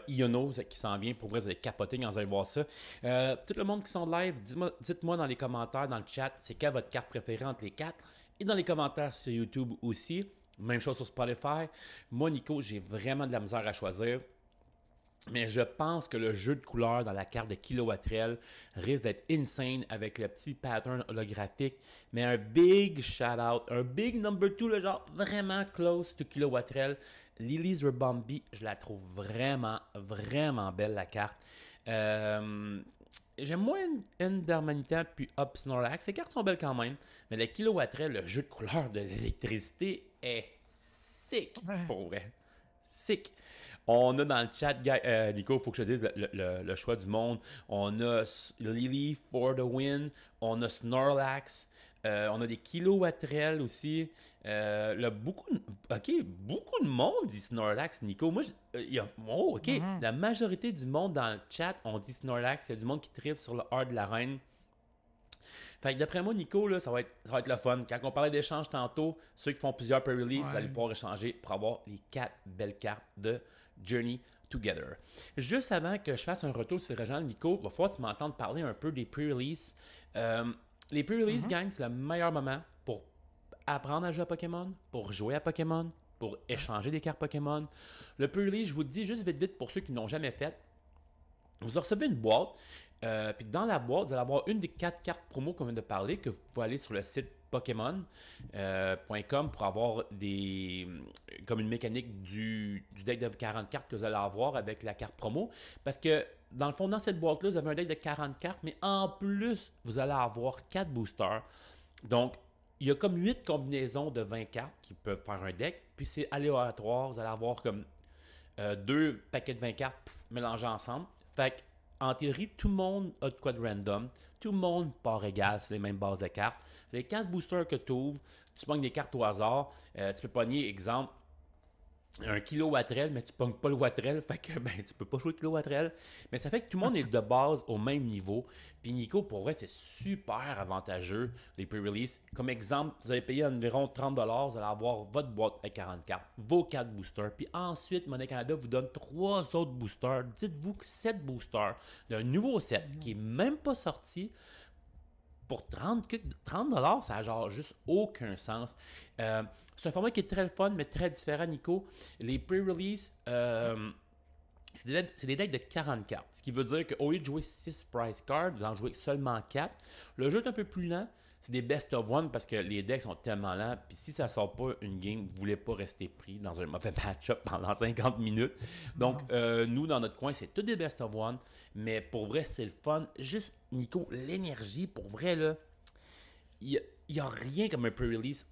Iono qui s'en vient. Pour vrai, vous allez capoter quand vous allez voir ça. Tout le monde qui sont live, dites-moi dans les commentaires, dans le chat, c'est quelle votre carte préférée entre les 4. Et dans les commentaires sur YouTube aussi. Même chose sur Spotify. Moi, Nico, j'ai vraiment de la misère à choisir. Mais je pense que le jeu de couleurs dans la carte de Kilowattrel risque d'être insane avec le petit pattern holographique. Mais un big shout-out, un big number 2, le genre vraiment close to Kilowattrel. Lily's Rebombi, je la trouve vraiment, vraiment belle la carte. J'aime moins Endermanita puis Up Snorlax. Les cartes sont belles quand même. Mais le Kilowattrel, le jeu de couleurs de l'électricité est sick, pour vrai. Sick. On a dans le chat, Nico, il faut que je te dise le choix du monde. On a Lily for the win. On a Snorlax. On a des Kilowattrel aussi. Beaucoup de monde dit Snorlax, Nico. Moi, OK. La majorité du monde dans le chat, on dit Snorlax. Il y a du monde qui tripe sur le hard de la reine. Fait que d'après moi, Nico, là, ça va être le fun. Quand on parlait d'échange tantôt, ceux qui font plusieurs pre-release, vous allez pouvoir échanger pour avoir les 4 belles cartes de Journey Together. Juste avant que je fasse un retour sur le régional, Nico, il va falloir que tu m'entendes parler un peu des pre-release. Les pre-release, gang, c'est le meilleur moment pour apprendre à jouer à Pokémon, pour jouer à Pokémon, pour échanger des cartes Pokémon. Le pre-release, je vous le dis juste vite pour ceux qui n'ont jamais fait. Vous recevez une boîte, puis dans la boîte, vous allez avoir une des 4 cartes promo qu'on vient de parler, que vous pouvez aller sur le site Pokémon.com pour avoir comme une mécanique du deck de 40 cartes que vous allez avoir avec la carte promo. Parce que dans le fond, dans cette boîte-là, vous avez un deck de 40 cartes, mais en plus, vous allez avoir 4 boosters. Donc, il y a comme 8 combinaisons de 20 cartes qui peuvent faire un deck, puis c'est aléatoire. Vous allez avoir comme 2 paquets de 20 cartes mélangés ensemble. Fait en théorie, tout le monde a de quoi de random. Tout le monde part égal sur les mêmes bases de cartes. Les 4 boosters que tu ouvres, tu pognes des cartes au hasard. Tu peux pogner, exemple, un Kilowattrel, mais tu pognes pas le Wattrel, fait que tu peux pas jouer Kilowattrel. Mais ça fait que tout le monde est de base au même niveau. Puis Nico, pour vrai, c'est super avantageux, les pre-release. Comme exemple, vous allez payer environ 30$, vous allez avoir votre boîte à 40 cartes, vos 4 boosters. Puis ensuite, Monnaie Canada vous donne 3 autres boosters. Dites-vous que 7 boosters d'un nouveau set qui est même pas sorti, pour 30$, ça n'a genre juste aucun sens. C'est un format qui est très fun, mais très différent, Nico. Les pre-release, c'est des decks de 40 cartes. Ce qui veut dire qu'au lieu de jouer 6 prize cards, vous en jouez seulement 4. Le jeu est un peu plus lent. C'est des best of one parce que les decks sont tellement lents. Puis si ça sort pas une game, vous ne voulez pas rester pris dans un mauvais match-up pendant 50 minutes. Donc, nous, dans notre coin, c'est tous des best of one. Mais pour vrai, c'est le fun. Juste, Nico, l'énergie, pour vrai, là, il n'y a rien comme un pre-release.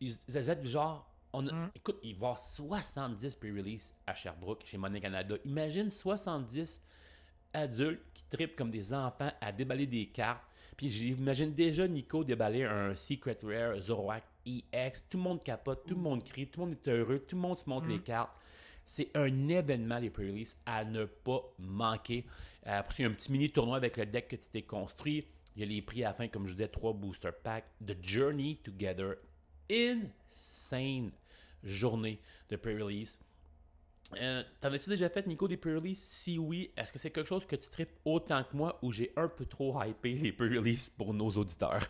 Genre, écoute, il va y avoir 70 pre-release à Sherbrooke, chez Monnaie Canada. Imagine 70 adultes qui trippent comme des enfants à déballer des cartes. Puis j'imagine déjà Nico déballer un Secret Rare Zoroark EX. Tout le monde capote, tout le monde crie, tout le monde est heureux, tout le monde se montre les cartes. C'est un événement, les pre-release, à ne pas manquer. Après, il y a un petit mini-tournoi avec le deck que tu t'es construit. Il y a les prix à la fin, comme je disais, 3 booster packs. The Journey Together. Insane journée de pre-release. T'en as-tu déjà fait, Nico, des pre-release? Si oui, est-ce que c'est quelque chose que tu tripes autant que moi ou j'ai un peu trop hypé les pre-release pour nos auditeurs?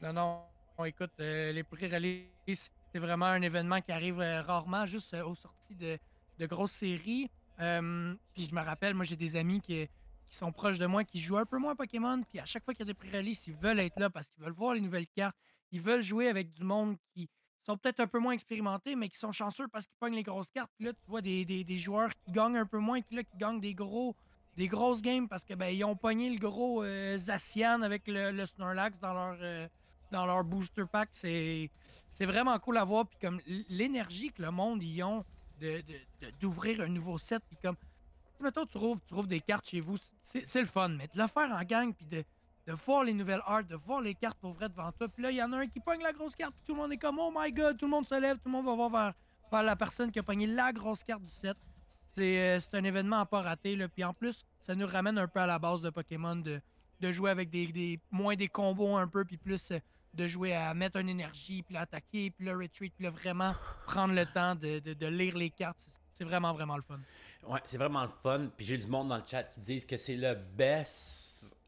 Non, non, écoute, les pré-release, c'est vraiment un événement qui arrive rarement, juste aux sorties de grosses séries. Puis je me rappelle, moi, j'ai des amis qui sont proches de moi, qui jouent un peu moins à Pokémon, puis à chaque fois qu'il y a des pré-release, ils veulent être là parce qu'ils veulent voir les nouvelles cartes. Ils veulent jouer avec du monde qui sont peut-être un peu moins expérimentés, mais qui sont chanceux parce qu'ils pognent les grosses cartes. Puis là, tu vois des joueurs qui gagnent un peu moins, qui gagnent des grosses games parce que ben, ils ont pogné le gros Zacian avec le Snorlax dans leur booster pack. C'est vraiment cool à voir. Puis comme l'énergie que le monde y ont d'ouvrir un nouveau set. Puis comme, si mettons, tu trouves des cartes chez vous, c'est le fun. Mais de le faire en gang, puis de voir les nouvelles arts, de voir les cartes pour vrai devant toi. Puis là, il y en a un qui pogne la grosse carte, puis tout le monde est comme, oh my god, tout le monde se lève, tout le monde va voir vers la personne qui a pogné la grosse carte du set. C'est un événement à pas rater. Là. Puis en plus, ça nous ramène un peu à la base de Pokémon de jouer avec moins des combos un peu, puis plus de jouer à mettre une énergie, puis l'attaquer, puis le retreat, puis là, vraiment prendre le temps de lire les cartes. C'est vraiment, vraiment le fun. Ouais, c'est vraiment le fun. Puis j'ai du monde dans le chat qui disent que c'est le best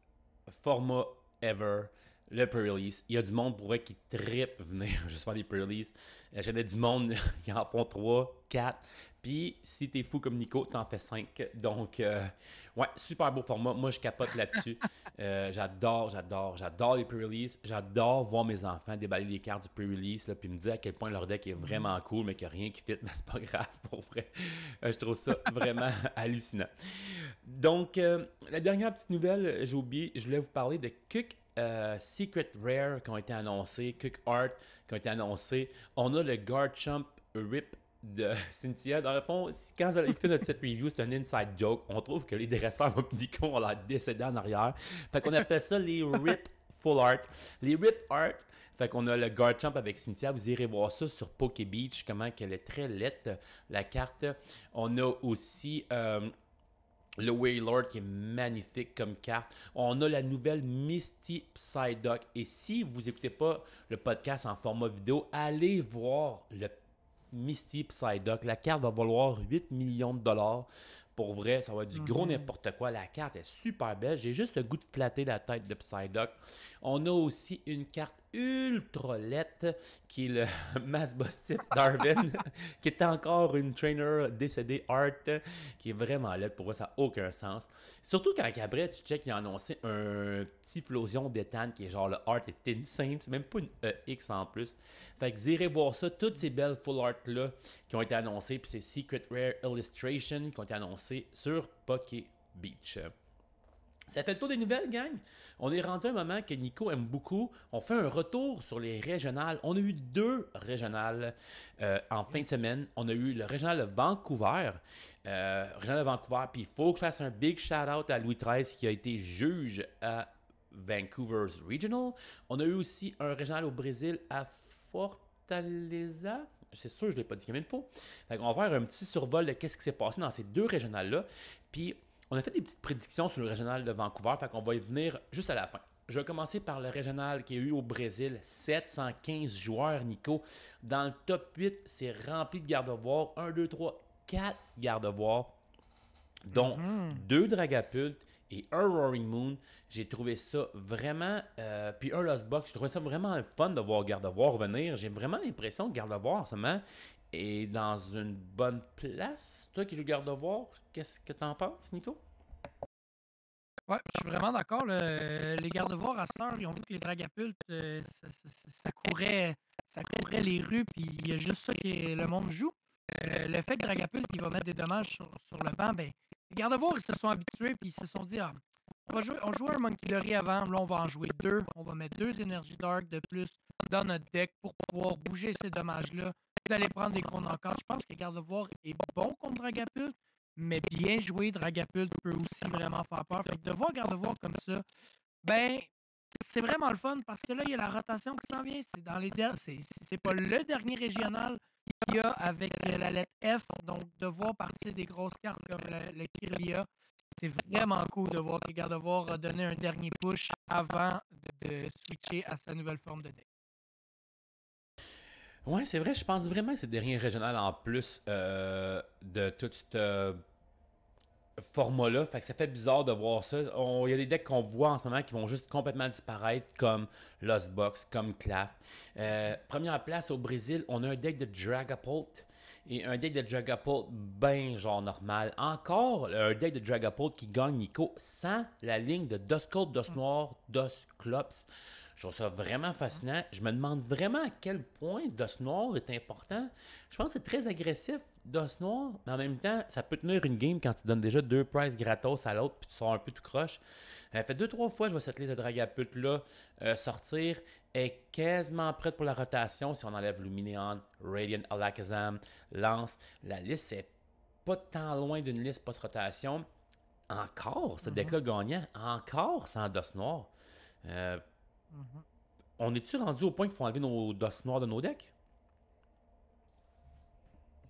format ever, le pre-release. Il y a du monde pour eux qui trippe venir juste faire des pre-release. J'en ai du monde qui en font 3, 4. Puis si t'es fou comme Nico, t'en fais 5. Donc, ouais, super beau format. Moi, je capote là-dessus. J'adore les pre-release. J'adore voir mes enfants déballer les cartes du pre-release, là, puis me dire à quel point leur deck est vraiment cool, mais qu'il n'y a rien qui fit. Mais c'est pas grave, pour vrai. Je trouve ça vraiment hallucinant. Donc, la dernière petite nouvelle, j'ai oublié, je voulais vous parler de Cook Secret Rare qui ont été annoncés, Cook Art qui ont été annoncés. On a le Garchomp Rip de Cynthia. Dans le fond, quand vous allez écouter notre set review, c'est un inside joke. On trouve que les dresseurs Omnicom ont l'air décédés en arrière. Fait qu'on appelle ça les Rip Full Art. Les Rip Art, fait qu'on a le Garchomp avec Cynthia. Vous irez voir ça sur Poké Beach, comment qu'elle est très laite, la carte. On a aussi le Wailord qui est magnifique comme carte. On a la nouvelle Misty Psyduck. Et si vous n'écoutez pas le podcast en format vidéo, allez voir le Misty Psyduck. La carte va valoir 8 millions de dollars. Pour vrai, ça va être du gros n'importe quoi. La carte est super belle. J'ai juste le goût de flatter la tête de Psyduck. On a aussi une carte ultra laite qui est le Masbostif Darwin, qui est encore une trainer décédée Art, qui est vraiment laite. Pour moi, ça n'a aucun sens. Surtout quand après, tu check, il a annoncé un petit flosion d'éthane qui est genre le Art est insane. C'est même pas une EX en plus. Fait que vous irez voir ça. Toutes ces belles full art là qui ont été annoncées. Puis c'est Secret Rare Illustration qui ont été annoncées sur Poké Beach. Ça fait le tour des nouvelles, gang. On est rendu à un moment que Nico aime beaucoup. On fait un retour sur les régionales. On a eu 2 régionales en fin de semaine. On a eu le régional de Vancouver. Puis il faut que je fasse un big shout-out à Louis XIII qui a été juge à Vancouver's Regional. On a eu aussi un régional au Brésil à Fortaleza. C'est sûr, je ne l'ai pas dit comme il faut. On va faire un petit survol de qu'est-ce qui s'est passé dans ces 2 régionales-là. Puis on a fait des petites prédictions sur le régional de Vancouver, fait qu'on va y venir juste à la fin. Je vais commencer par le régional qui a eu au Brésil 715 joueurs, Nico. Dans le top 8, c'est rempli de garde-voirs. 1, 2, 3, 4 garde-voirs, dont 2 Dragapult et un Roaring Moon. J'ai trouvé ça vraiment... puis un Lost Box, j'ai trouvé ça vraiment fun de voir garde-voir revenir. J'ai vraiment l'impression que garde-voir en ce moment est dans une bonne place. Toi qui joues garde-voir, qu'est-ce que t'en penses, Nico? Ouais, je suis vraiment d'accord. Les garde-voirs à cette heure, ils ont vu que les Dragapultes, ça courait les rues, puis il y a juste ça que le monde joue. Le fait que Dragapult, il va mettre des dommages sur le banc, ben, les garde-voirs, ils se sont habitués, puis ils se sont dit, ah, on jouait un Monkey Dory avant, là, on va en jouer 2. On va mettre 2 énergies Dark de plus dans notre deck pour pouvoir bouger ces dommages-là. Vous allez prendre des gros knockouts. Je pense que garde-voir est bon contre Dragapult, mais bien joué, Dragapult peut aussi vraiment faire peur. Fait que de voir Gardevoir comme ça, ben, c'est vraiment le fun parce que là, il y a la rotation qui s'en vient. C'est pas le dernier régional qu'il y a avec la lettre F. Donc, de voir partir des grosses cartes comme le Kirlia, c'est vraiment cool de voir que Gardevoir a donné un dernier push avant de switcher à sa nouvelle forme de deck. Ouais, c'est vrai, je pense vraiment que c'est le dernier régional en plus de toute cette format-là. Fait que ça fait bizarre de voir ça. Il y a des decks qu'on voit en ce moment qui vont juste complètement disparaître, comme Lost Box, comme Claf. Première place au Brésil, on a un deck de Dragapult. Et un deck de Dragapult ben genre normal. Encore un deck de Dragapult qui gagne Nico sans la ligne de Duskull, Dusknoir, Dusklops. Je trouve ça vraiment fascinant. Je me demande vraiment à quel point Dusknoir est important. Je pense que c'est très agressif, Dusknoir, mais en même temps, ça peut tenir une game quand tu donnes déjà 2 prices gratos à l'autre puis tu sors un peu tout croche. Fait 2-3 fois, je vois cette liste de Dragapult-là sortir. Est quasiment prête pour la rotation si on enlève Lumineon, Radiant, Alakazam, Lance. La liste, c'est pas tant loin d'une liste post-rotation. Encore, ce deck-là gagnant. Encore sans dos noir. On est-tu rendu au point qu'il faut enlever nos dos noirs de nos decks?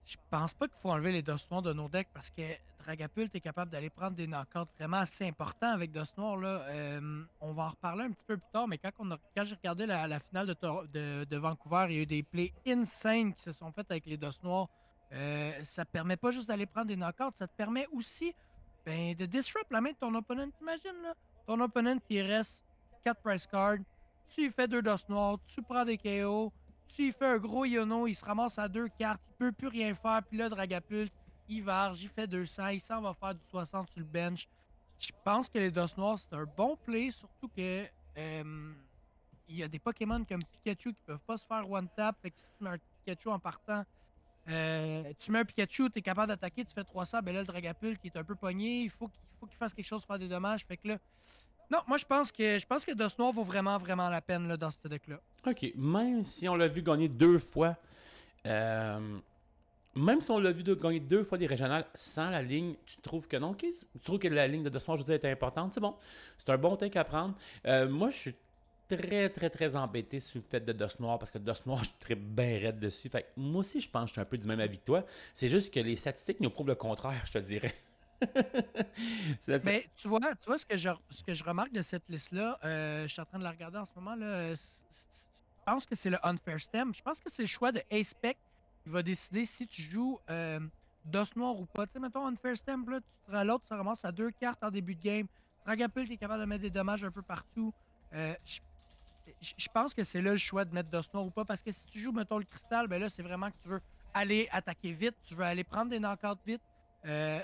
Je pense pas qu'il faut enlever les dos noirs de nos decks parce que Dragapult est capable d'aller prendre des knockouts vraiment assez importants avec dos noirs. Là. On va en reparler un petit peu plus tard, mais quand j'ai regardé la finale de Vancouver, il y a eu des plays insane qui se sont faites avec les dos noirs. Ça te permet pas juste d'aller prendre des knockouts, ça te permet aussi de disrupt la main de ton opponent. T'imagines, là, ton opponent, il reste 4 price cards, tu lui fais 2 dos noirs, tu prends des KO, tu lui fais un gros Yono, il se ramasse à 2 cartes, il peut plus rien faire, puis là, Dragapult, il varge, il fait 200, il s'en va faire du 60 sur le bench. Je pense que les dos noirs, c'est un bon play, surtout que il y a des Pokémon comme Pikachu qui peuvent pas se faire one-tap, fait que si tu mets un Pikachu en partant, tu mets un Pikachu, tu es capable d'attaquer, tu fais 300, ben là, le Dragapult qui est un peu pogné, il faut qu'il fasse quelque chose pour faire des dommages, fait que là, non, moi je pense que Dos Noir vaut vraiment, vraiment la peine là, dans ce deck-là. Ok, même si on l'a vu gagner 2 fois, même si on l'a vu gagner 2 fois des régionales sans la ligne, tu trouves que non? Okay? Tu trouves que la ligne de Dos Noir, je veux dire, est importante? C'est bon. C'est un bon take à prendre. Moi, je suis très, très, très embêté sur le fait de Dos Noir parce que Dos Noir, je suis très bien raide dessus. Fait que moi aussi, je pense que je suis un peu du même avis que toi. C'est juste que les statistiques nous prouvent le contraire, je te dirais. Mais tu vois ce que je remarque de cette liste-là, je suis en train de la regarder en ce moment, là, je pense que c'est le Unfair Stem. Je pense que c'est le choix de A-Spec qui va décider si tu joues Dos Noir ou pas. Tu sais, mettons Unfair Stem, là, l'autre se ramasse à 2 cartes en début de game. Dragapult est capable de mettre des dommages un peu partout. Je pense que c'est là le choix de mettre Dos Noir ou pas, parce que si tu joues, mettons, le Cristal, ben là, c'est vraiment que tu veux aller attaquer vite, tu veux aller prendre des knockouts vite,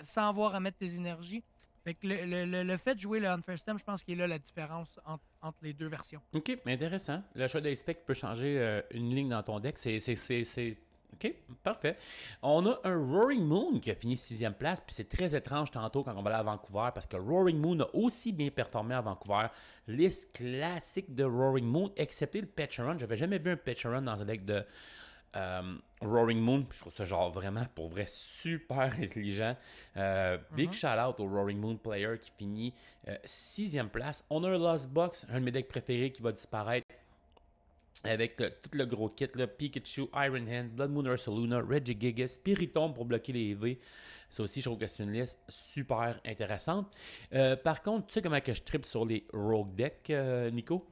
sans avoir à mettre tes énergies. Fait que le fait de jouer le Unfair Stem, je pense qu'il est là la différence entre les deux versions. Ok, intéressant. Le choix d'Aspect peut changer une ligne dans ton deck. C'est. Ok, parfait. On a un Roaring Moon qui a fini 6e place, puis c'est très étrange tantôt quand on va aller à Vancouver parce que Roaring Moon a aussi bien performé à Vancouver. Liste classique de Roaring Moon, excepté le Petcharon. J'avais jamais vu un Petcharon dans un deck de Roaring Moon. Je trouve ça genre vraiment pour vrai super intelligent. Big shout out au Roaring Moon player qui finit 6e place. On a un Lost Box, un de mes decks préférés qui va disparaître avec tout le gros kit, là, Pikachu, Iron Hand, Blood Moon Ursaluna, Regigigas, Spiritomb pour bloquer les EV. Ça aussi, je trouve que c'est une liste super intéressante. Par contre, tu sais comment que je tripe sur les Rogue Decks, Nico?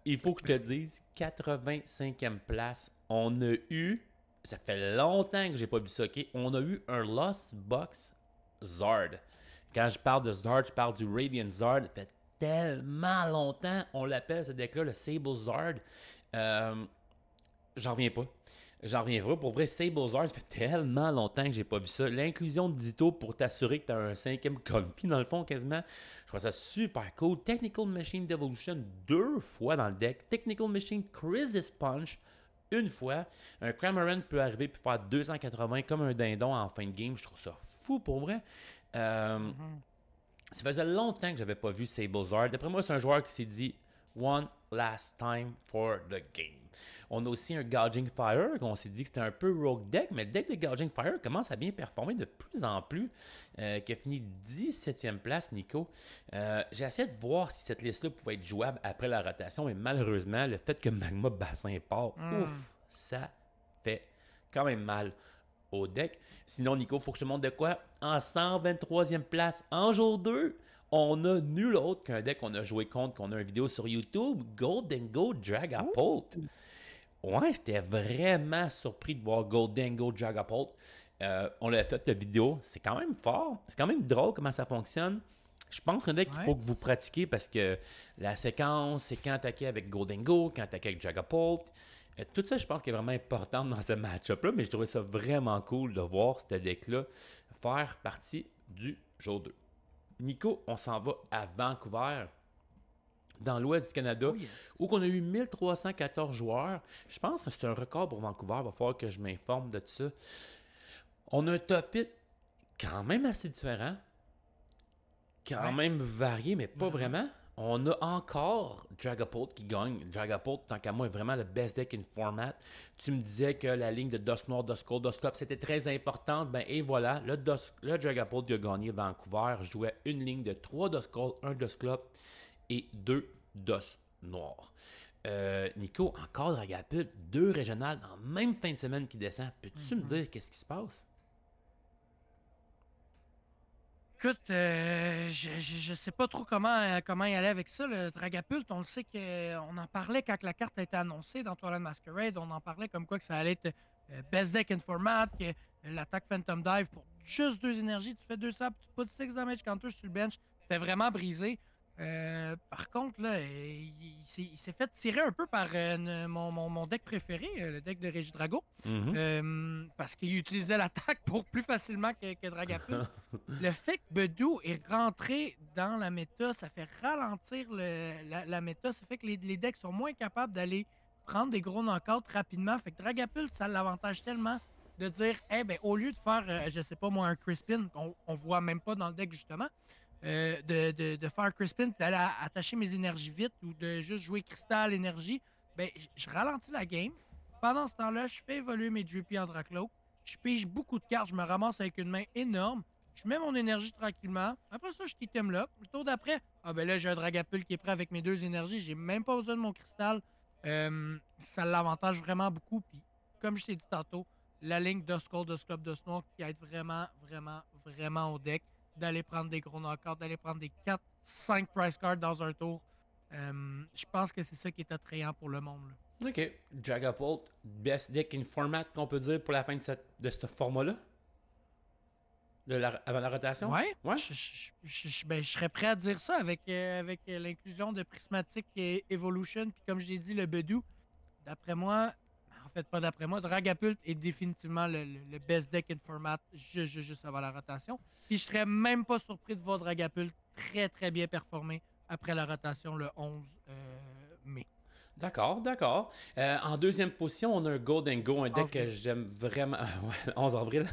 Il faut que je te dise, 85e place, on a eu, ça fait longtemps que j'ai pas vu ça, ok? On a eu un Lost Box Zard. Quand je parle de Zard, je parle du Radiant Zard. Ça fait tellement longtemps, on l'appelle ce deck-là le Sable Zard. J'en reviens pas. J'en reviens pas. Pour vrai, Sable Zard, ça fait tellement longtemps que j'ai pas vu ça. L'inclusion de Ditto pour t'assurer que tu as un 5e Comfy, dans le fond, quasiment. Je trouve ça super cool. Technical Machine Devolution 2 fois dans le deck. Technical Machine Crisis Punch une fois. Un Cramorant peut arriver et faire 280 comme un dindon en fin de game. Je trouve ça fou pour vrai. Ça faisait longtemps que j'avais pas vu Sable Zard. D'après moi, c'est un joueur qui s'est dit One last time for the game. On a aussi un Gouging Fire, qu'on s'est dit que c'était un peu rogue deck, mais le deck de Gouging Fire commence à bien performer de plus en plus, qui a fini 17e place, Nico. J'ai essayé de voir si cette liste-là pouvait être jouable après la rotation, mais malheureusement, le fait que Magma Bassin part, ouf, ça fait quand même mal au deck. Sinon, Nico, faut que je te montre de quoi. En 123e place, en jour 2, on a nul autre qu'un deck qu'on a joué contre, qu'on a une vidéo sur YouTube, Goldengo Dragapult. Ouais, j'étais vraiment surpris de voir Goldengo Dragapult. On l'a fait la vidéo. C'est quand même fort. C'est quand même drôle comment ça fonctionne. Je pense qu'un deck qu'il faut que vous pratiquiez parce que la séquence, c'est quand attaquer avec Goldengo, quand attaquer avec Dragapult. Tout ça, je pense qu'il est vraiment important dans ce match-up-là, mais je trouvais ça vraiment cool de voir ce deck-là faire partie du jour 2. Nico, on s'en va à Vancouver, dans l'ouest du Canada, où on a eu 1314 joueurs. Je pense que c'est un record pour Vancouver. Il va falloir que je m'informe de ça. On a un top 8 quand même assez différent, quand même varié, mais pas vraiment. On a encore Dragapult qui gagne. Dragapult, tant qu'à moi, est vraiment le best deck in format. Tu me disais que la ligne de Dusknoir, Duskull, Dusclops, c'était très importante. Ben, et voilà, le Dragapult qui a gagné Vancouver jouait une ligne de 3 Duskull, 1 Dusclops et 2 Dusknoir. Nico, encore Dragapult, 2 régionales dans la même fin de semaine qui descend. Peux-tu me dire qu'est-ce qui se passe? Écoute, je sais pas trop comment y aller avec ça. Le Dragapult, on le sait qu'on en parlait quand la carte a été annoncée dans Twilight Masquerade. On en parlait comme quoi que ça allait être best deck in format, que l'attaque Phantom Dive pour juste 2 énergies, tu fais 2 saps, tu put 6 damage counter sur le bench. C'était vraiment brisé. Par contre, là, il s'est fait tirer un peu par mon deck préféré, le deck de Régidrago, parce qu'il utilisait l'attaque pour plus facilement que Dragapult. Le fait que Bedou est rentré dans la méta, ça fait ralentir la méta, ça fait que les decks sont moins capables d'aller prendre des gros knockouts rapidement. Fait que Dragapult, ça l'avantage tellement de dire, au lieu de faire, je sais pas moi, un Crispin, qu'on voit même pas dans le deck justement, de faire un Crispin, d'aller attacher mes énergies vite ou de juste jouer Cristal énergie, je ralentis la game. Pendant ce temps-là, je fais évoluer mes Drippy en Dracloak. Je pige beaucoup de cartes, je me ramasse avec une main énorme. Je mets mon énergie tranquillement. Après ça, je item là. Le tour d'après, là, j'ai un Dragapult qui est prêt avec mes 2 énergies. J'ai même pas besoin de mon cristal. Ça l'avantage vraiment beaucoup. Puis, comme je t'ai dit tantôt, la ligne Duskull, Dusclops, Dusknoir qui aide vraiment, vraiment, vraiment au deck d'aller prendre des gros knockouts, d'aller prendre des 4-5 price cards dans un tour. Je pense que c'est ça qui est attrayant pour le monde. Là. OK. Dragapult, best deck in format qu'on peut dire pour la fin de ce format-là? Avant la rotation? Ouais. Je serais prêt à dire ça avec l'inclusion de Prismatic et Evolution. Puis comme j'ai dit, le Bedou, d'après moi, en fait pas d'après moi, Dragapult est définitivement le best deck in format juste avant la rotation. Puis je serais même pas surpris de voir Dragapult très très bien performer après la rotation le 11 mai. D'accord. En deuxième position, on a un Goldengo, un deck que j'aime vraiment. 11 avril.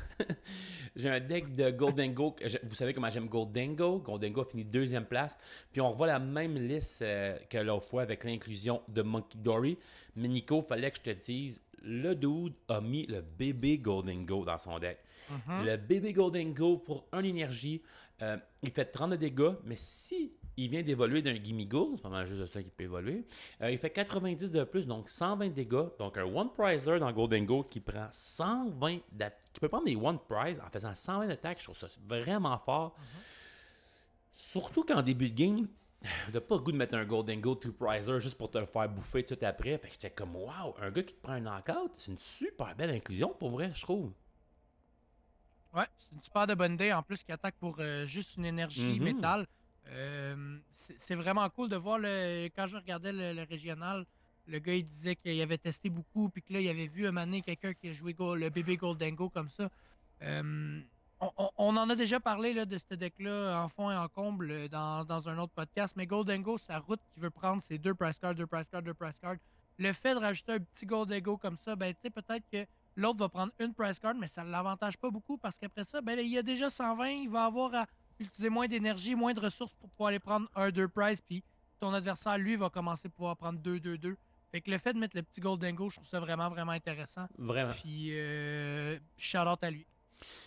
J'ai un deck de Goldengo. Vous savez comment j'aime Goldengo. Goldengo a fini 2e place. Puis on revoit la même liste que l'autre fois avec l'inclusion de Monkey Dory. Mais Nico, fallait que je te dise, le dude a mis le bébé Goldengo dans son deck. Le bébé Goldengo pour 1 énergie. Il fait 30 de dégâts, mais si il vient d'évoluer d'un Gimmighoul, c'est pas mal juste de ça qu'il peut évoluer, il fait 90 de plus, donc 120 dégâts. Donc un One Prizer dans Goldengo qui prend 120 d'attaque, qui peut prendre des One Prize en faisant 120 d'attaque, je trouve ça vraiment fort. Surtout qu'en début de game, t'as pas le goût de mettre un Goldengo 2 Prizer juste pour te le faire bouffer tout après. Fait que j'étais comme, wow, un gars qui te prend un knockout, c'est une super belle inclusion pour vrai, je trouve. Ouais, c'est une super de bonne idée. En plus, qui attaque pour juste une énergie métal. C'est vraiment cool de voir, quand je regardais le régional, le gars il disait qu'il avait testé beaucoup, puis que là, il avait vu un moment donné quelqu'un qui a joué le bébé Goldengo comme ça. On en a déjà parlé là, de ce deck-là en fond et en comble dans un autre podcast, mais Goldengo, sa route qui veut prendre, c'est 2 price cards, 2 price cards, 2 price cards. Le fait de rajouter un petit Goldengo comme ça, tu sais, peut-être que l'autre va prendre une price card, mais ça ne l'avantage pas beaucoup parce qu'après ça, il y a déjà 120, il va avoir à utiliser moins d'énergie, moins de ressources pour pouvoir aller prendre 1-2 prize, puis ton adversaire, lui, va commencer à pouvoir prendre 2-2-2. Fait que le fait de mettre le petit Goldengo, je trouve ça vraiment, vraiment intéressant. Vraiment. Puis, shout-out à lui.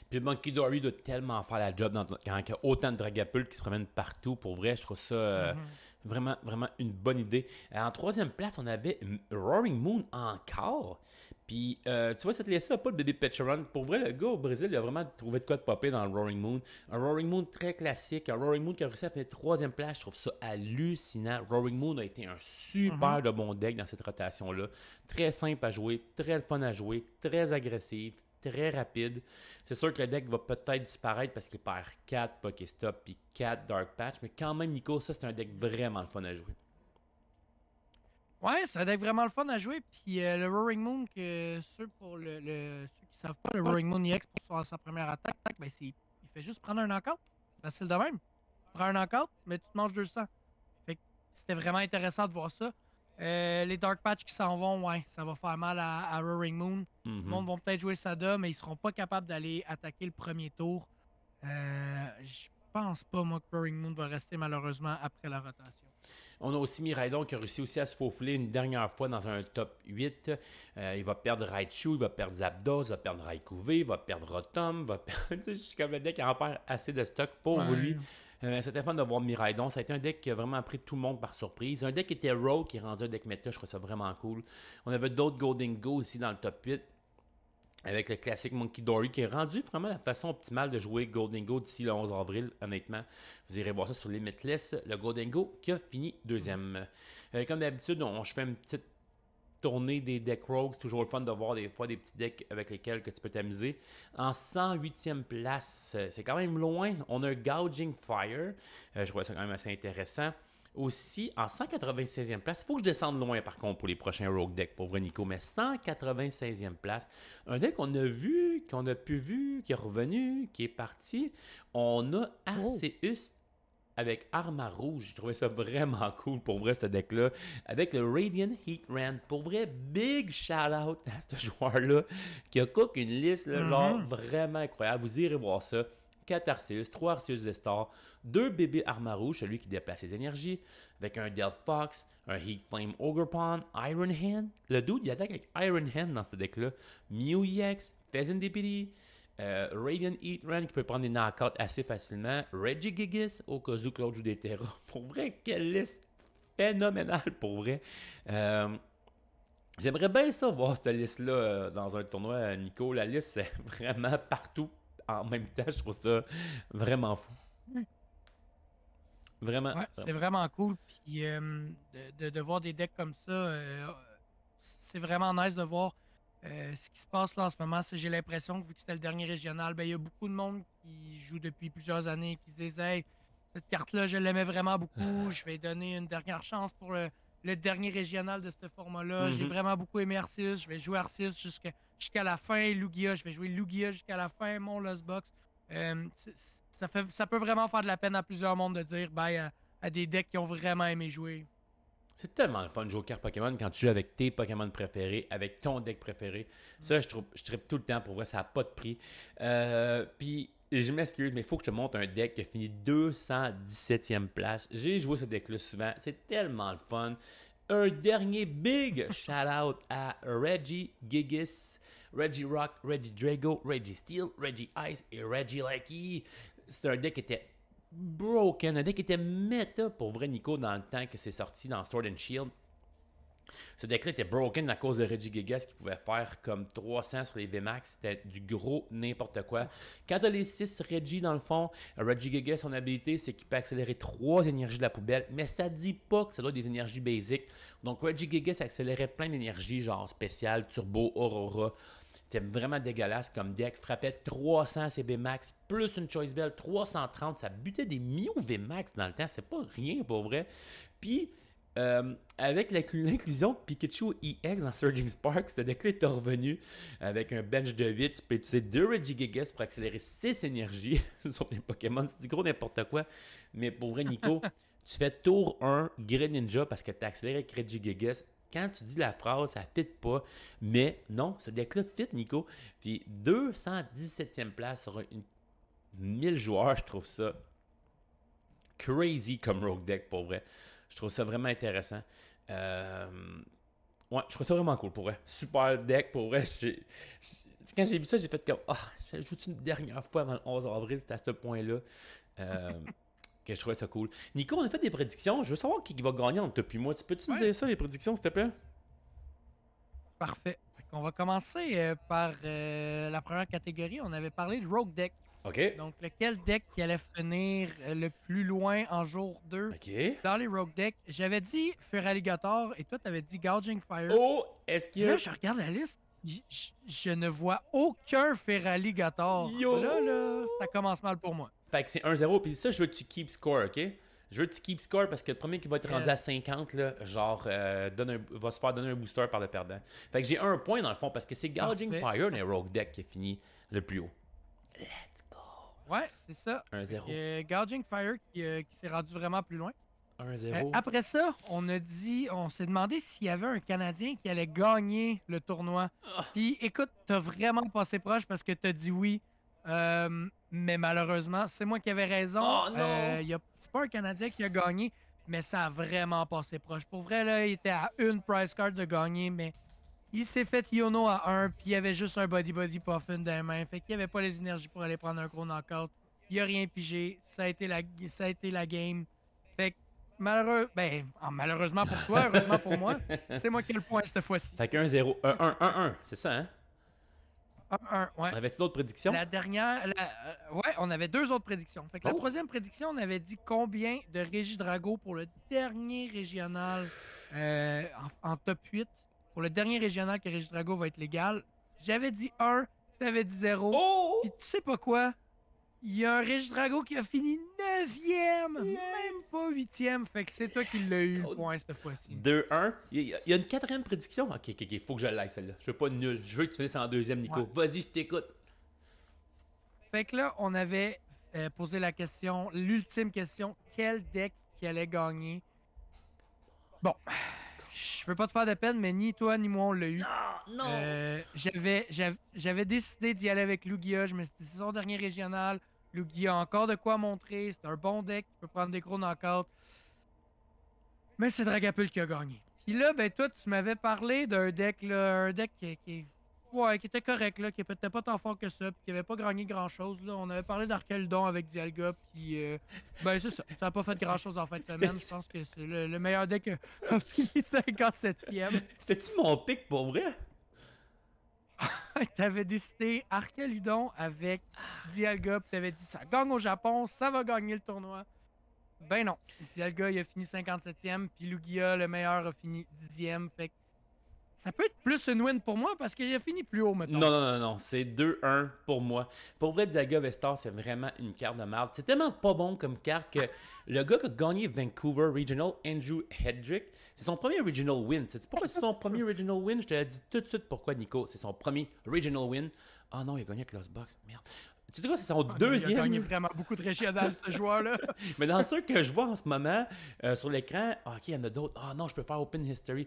Puis Monkey Dory doit tellement faire la job quand il y a autant de Dragapult qui se promènent partout. Pour vrai, je trouve ça vraiment, vraiment une bonne idée. En 3e place, on avait Roaring Moon encore. Puis, tu vois, cette liste-là, pas le bébé Petcheron. Pour vrai, le gars au Brésil, il a vraiment trouvé de quoi de popper dans le Roaring Moon. Un Roaring Moon très classique. Un Roaring Moon qui a réussi à faire 3e place. Je trouve ça hallucinant. Roaring Moon a été un super de bon deck dans cette rotation-là. Très simple à jouer, très fun à jouer, très agressif, très rapide. C'est sûr que le deck va peut-être disparaître parce qu'il perd 4 Pokéstop puis 4 Dark Patch, mais quand même, Nico, ça c'est un deck vraiment le fun à jouer. Ouais, c'est un deck vraiment le fun à jouer. Puis le Roaring Moon, ceux qui savent pas, le Roaring Moon EX pour sa première attaque, ben il fait juste prendre un knockout. Facile de même. Prends un knockout, mais tu te manges 200. Fait que c'était vraiment intéressant de voir ça. Les Dark Patch qui s'en vont, ouais, ça va faire mal à Roaring Moon. Le monde va peut-être jouer Sada, mais ils seront pas capables d'aller attaquer le premier tour. Je pense pas, moi, que Roaring Moon va rester malheureusement après la rotation. On a aussi Miraidon qui a réussi aussi à se faufiler une dernière fois dans un top 8. Il va perdre Raichu, il va perdre Zapdos, il va perdre Raikouvé, il va perdre Rotom, il va perdre... Je suis comme le deck qui en perd assez de stock pour lui. C'était fun de voir Miraidon. Ça a été un deck qui a vraiment pris tout le monde par surprise. Un deck qui était Rogue, qui est rendu un deck méta. Je trouve ça vraiment cool. On avait d'autres Golden Go aussi dans le top 8. Avec le classique Monkey Dory qui est rendu vraiment la façon optimale de jouer Golden Go d'ici le 11 avril, honnêtement. Vous irez voir ça sur Limitless. Le Golden Go qui a fini deuxième. Comme d'habitude, je fais une petite tournée des decks Rogues. C'est toujours le fun de voir des fois des petits decks avec lesquels que tu peux t'amuser. En 108e place, c'est quand même loin. On a Gouging Fire. Je trouve ça quand même assez intéressant. Aussi, en 196e place, il faut que je descende loin par contre pour les prochains Rogue decks, pour vrai Nico, mais 196e place, un deck qu'on a vu, qu'on a pu vu, qui est revenu, qui est parti, on a Arceus avec Arma Rouge. J'ai trouvé ça vraiment cool pour vrai ce deck-là, avec le Radiant Heatran. Pour vrai, big shout-out à ce joueur-là qui a cook une liste là, genre vraiment incroyable. Vous irez voir ça. 4 Arceus, 3 Arceus Vestar, 2 bébés Armarouge, celui qui déplace ses énergies, avec un Delphox, un Heat Flame Ogerpon, Iron Hand. Le dude, il attaque avec Iron Hand dans ce deck-là. Mew EX, Pheasant Deputy, Radiant Heatran qui peut prendre des knockouts assez facilement, Regigigas, au cas où Claude joue des Terra. Pour vrai, quelle liste phénoménale pour vrai. J'aimerais bien ça voir cette liste-là dans un tournoi, Nico. La liste, c'est vraiment partout. En même temps, je trouve ça vraiment fou. Vraiment. Ouais, c'est vraiment cool. Puis de voir des decks comme ça, c'est vraiment nice de voir ce qui se passe là en ce moment. J'ai l'impression que vu que c'était le dernier régional, ben, il y a beaucoup de monde qui joue depuis plusieurs années, qui se disent hey, cette carte-là, je l'aimais vraiment beaucoup. Je vais donner une dernière chance pour le dernier régional de ce format-là. J'ai vraiment beaucoup aimé Arceus. Je vais jouer Arceus jusqu'à la fin. Lugia, je vais jouer Lugia jusqu'à la fin. Mon Lost Box. Ça peut vraiment faire de la peine à plusieurs mondes de dire bye à des decks qui ont vraiment aimé jouer. C'est tellement le fun de jouer aux cartes Pokémon quand tu joues avec tes Pokémon préférés, avec ton deck préféré. Ça, je trippe tout le temps. Pour vrai, ça n'a pas de prix. Puis, je m'excuse, mais il faut que je te montre un deck qui a fini 217e place. J'ai joué ce deck-là souvent. C'est tellement le fun. Un dernier big shout-out à Regigigas, Regirock, Regidrago, Registeel, Regice et Regieleki. C'est un deck qui était broken, un deck qui était méta pour vrai Nico dans le temps que c'est sorti dans Sword and Shield. Ce deck-là était broken à cause de Regigigas qui pouvait faire comme 300 sur les VMAX. C'était du gros n'importe quoi. Quand tu as les 6 Regi dans le fond, Regigigas, son habilité, c'est qu'il peut accélérer 3 énergies de la poubelle, mais ça dit pas que ça doit être des énergies basiques. Donc Regigigas accélérait plein d'énergies, genre spécial, turbo, aurora. C'était vraiment dégueulasse comme deck. Frappait 300 ses VMAX, plus une Choice Bell, 330. Ça butait des millions de VMAX dans le temps. C'est pas rien pour vrai. Puis, avec l'inclusion de Pikachu EX dans Surging Spark, ce deck-là est revenu avec un bench de 8. Tu peux utiliser 2 Regigigas pour accélérer 6 énergies sur tes Pokémon. C'est du gros n'importe quoi. Mais pour vrai, Nico, tu fais tour 1 Greninja parce que tu as accéléré avec Regigigas. Quand tu dis la phrase, ça ne fit pas. Mais non, ce deck-là fit, Nico. Puis 217e place sur 1000 joueurs, je trouve ça crazy comme Rogue deck, pour vrai. Je trouve ça vraiment intéressant. Ouais, je trouve ça vraiment cool, pour vrai. Super deck, pour vrai. Quand j'ai vu ça, j'ai fait comme, je joue une dernière fois avant le 11 avril, c'était à ce point-là. Que je trouvais ça cool. Nico, on a fait des prédictions. Je veux savoir qui va gagner entre toi et moi. Peux-tu me dire ça, les prédictions, s'il te plaît? Parfait. On va commencer par la première catégorie. On avait parlé de Rogue Deck. OK. Donc, lequel deck qui allait finir le plus loin en jour 2 dans les Rogue Decks? J'avais dit Feraligator et toi, t'avais dit Gouging Fire. Oh, est-ce que... Là, je regarde la liste. Je ne vois aucun Feraligatr. Yo! Là, ça commence mal pour moi. Fait que c'est 1-0, puis ça, je veux que tu keep score, ok? Je veux que tu keep score parce que le premier qui va être rendu à 50, là, genre, va se faire donner un booster par le perdant. Fait que j'ai un point dans le fond parce que c'est Gouging Fire dans les Rogue Deck qui a fini le plus haut. Let's go! Ouais, c'est ça. 1-0. Gouging Fire qui s'est rendu vraiment plus loin. 1-0. Après ça, on s'est demandé s'il y avait un Canadien qui allait gagner le tournoi. Puis écoute, t'as vraiment passé proche parce que t'as dit oui. Mais malheureusement, c'est moi qui avais raison. Oh non! C'est pas un Canadien qui a gagné, mais ça a vraiment passé proche. Pour vrai, là, il était à une prize card de gagner, mais il s'est fait Yono à 1, puis il y avait juste un body puffin dans les mains. Fait qu'il n'y avait pas les énergies pour aller prendre un gros knockout. Il a rien pigé. Ça a été la game. Fait que malheureusement pour toi, heureusement pour moi, c'est moi qui ai le point cette fois-ci. Fait que 1-0. 1-1. C'est ça, hein? 1-1, ouais. Avais-tu d'autres prédictions? La dernière, ouais, on avait 2 autres prédictions. Fait que la troisième prédiction, on avait dit combien de Régi Drago pour le dernier régional en top 8. Pour le dernier régional que Régi Drago va être légal. J'avais dit 1, t'avais dit 0. Oh! Puis tu sais pas quoi? Il y a un Régi Drago qui a fini 9e, même pas 8e. Fait que c'est toi qui l'as eu le point cette fois-ci. 2-1. Il y a une quatrième prédiction. Ok, faut que je l'aille celle-là. Je veux pas de nul. Je veux que tu finisses en deuxième, Nico. Ouais. Vas-y, je t'écoute. Fait que là, on avait posé la question, l'ultime question, quel deck qui allait gagner? Bon, je veux pas te faire de peine, mais ni toi ni moi on l'a eu. Non! J'avais décidé d'y aller avec Lugia. Je me suis dit, c'est son dernier régional. Lugia a encore de quoi montrer. C'est un bon deck qui peut prendre des gros knockouts. Mais c'est Dragapult qui a gagné. Puis là, ben toi, tu m'avais parlé d'un deck, là, un deck qui était correct, là, qui était pas tant fort que ça, puis qui avait pas gagné grand-chose. Là. On avait parlé d'Arkeldon avec Dialga, puis ben c'est ça. Ça a pas fait grand-chose en fin de semaine. Je pense que c'est le meilleur deck a fini 57e. C'était-tu mon pic pour vrai? T'avais décidé Archeludon avec Dialga, puis t'avais dit ça gagne au Japon, ça va gagner le tournoi. Ben non. Dialga, il a fini 57e, puis Lugia, le meilleur, a fini 10e. Fait que ça peut être plus une win pour moi parce qu'il a fini plus haut, maintenant. Non. C'est 2-1 pour moi. Pour vrai, Dialga Vestar, c'est vraiment une carte de merde. C'est tellement pas bon comme carte que le gars qui a gagné Vancouver Regional, Andrew Hedrick, c'est son premier Regional win. Sais-tu pourquoi c'est son premier Regional win? Je te l'ai dit tout de suite pourquoi, Nico. C'est son premier Regional win. Ah non, il a gagné avec Lost Box. Merde. Tu sais quoi, c'est son deuxième. Il a gagné vraiment beaucoup de régionales, ce joueur-là. Mais dans ceux que je vois en ce moment sur l'écran, ok, il y en a d'autres. Ah non, je peux faire Open History.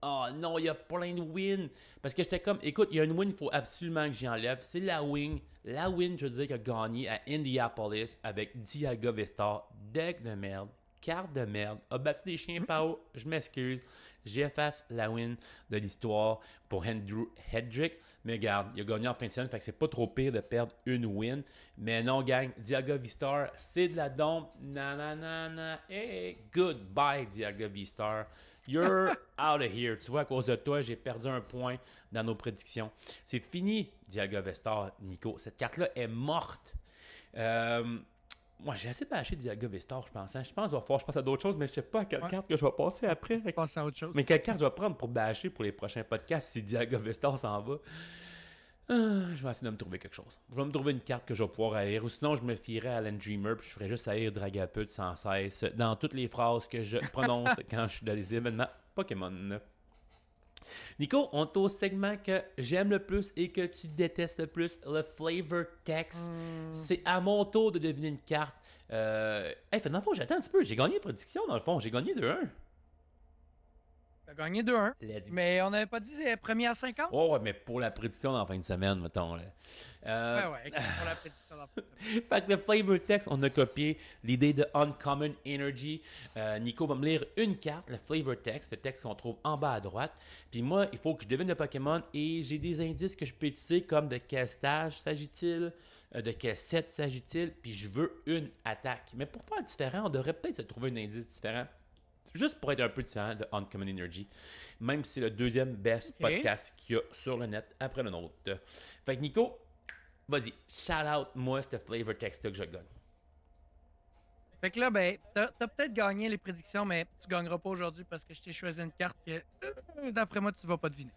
Oh non, il y a plein de wins. Parce que j'étais comme, écoute, il y a une win qu'il faut absolument que j'y enlève. C'est la win. La win, je veux dire, qui a gagné à Indianapolis avec Dialga Vestar. Deck de merde. Carte de merde. A battu des chiens Pao. Je m'excuse. J'efface la win de l'histoire pour Andrew Hedrick. Mais regarde, il a gagné en fin de semaine. Fait que c'est pas trop pire de perdre une win. Mais non, gang. Dialga Vestar, c'est de la dompe. Nanana. Hey, goodbye, Dialga Vestar. You're out of here. Tu vois, à cause de toi, j'ai perdu un point dans nos prédictions. C'est fini, Dialga Vestar, Nico. Cette carte-là est morte. Moi, j'ai assez bâché Dialga Vestar, je pense. Je pense à d'autres choses, mais je sais pas à quelle carte que je vais passer après. Passer à autre chose. Mais quelle carte je vais prendre pour bâcher pour les prochains podcasts si Dialga Vestar s'en va. Je vais essayer de me trouver quelque chose. Je vais me trouver une carte que je vais pouvoir haïr. Ou sinon, je me fierai à Alan Dreamer puis je ferai juste haïr Dragapult sans cesse dans toutes les phrases que je prononce quand je suis dans les événements Pokémon. Nico, on est au segment que j'aime le plus et que tu détestes le plus, le flavor text. C'est à mon tour de deviner une carte. Dans le fond, j'attends un petit peu. J'ai gagné la prédiction, dans le fond. J'ai gagné 2-1. T'as gagné 2-1. Mais on n'avait pas dit premier à 50? Oh, ouais, mais pour la prédiction dans la fin de semaine, mettons. Là. Ouais, pour la prédiction dans la fin de semaine. Fait que le flavor text, on a copié l'idée de Uncommon Energy. Nico va me lire une carte, le flavor text, le texte qu'on trouve en bas à droite. Puis moi, il faut que je devine le Pokémon et j'ai des indices que je peux utiliser comme de quel stage s'agit-il, de quel set s'agit-il, puis je veux une attaque. Mais pour faire différent, on devrait peut-être se trouver un indice différent. Juste pour être un peu différent de Uncommon Energy. Même si c'est le deuxième best podcast qu'il y a sur le net après le nôtre. Fait que Nico, vas-y, shout out moi ce flavor text que je gagne. Fait que là, ben, t'as peut-être gagné les prédictions, mais tu gagneras pas aujourd'hui parce que je t'ai choisi une carte que, d'après moi, tu vas pas deviner.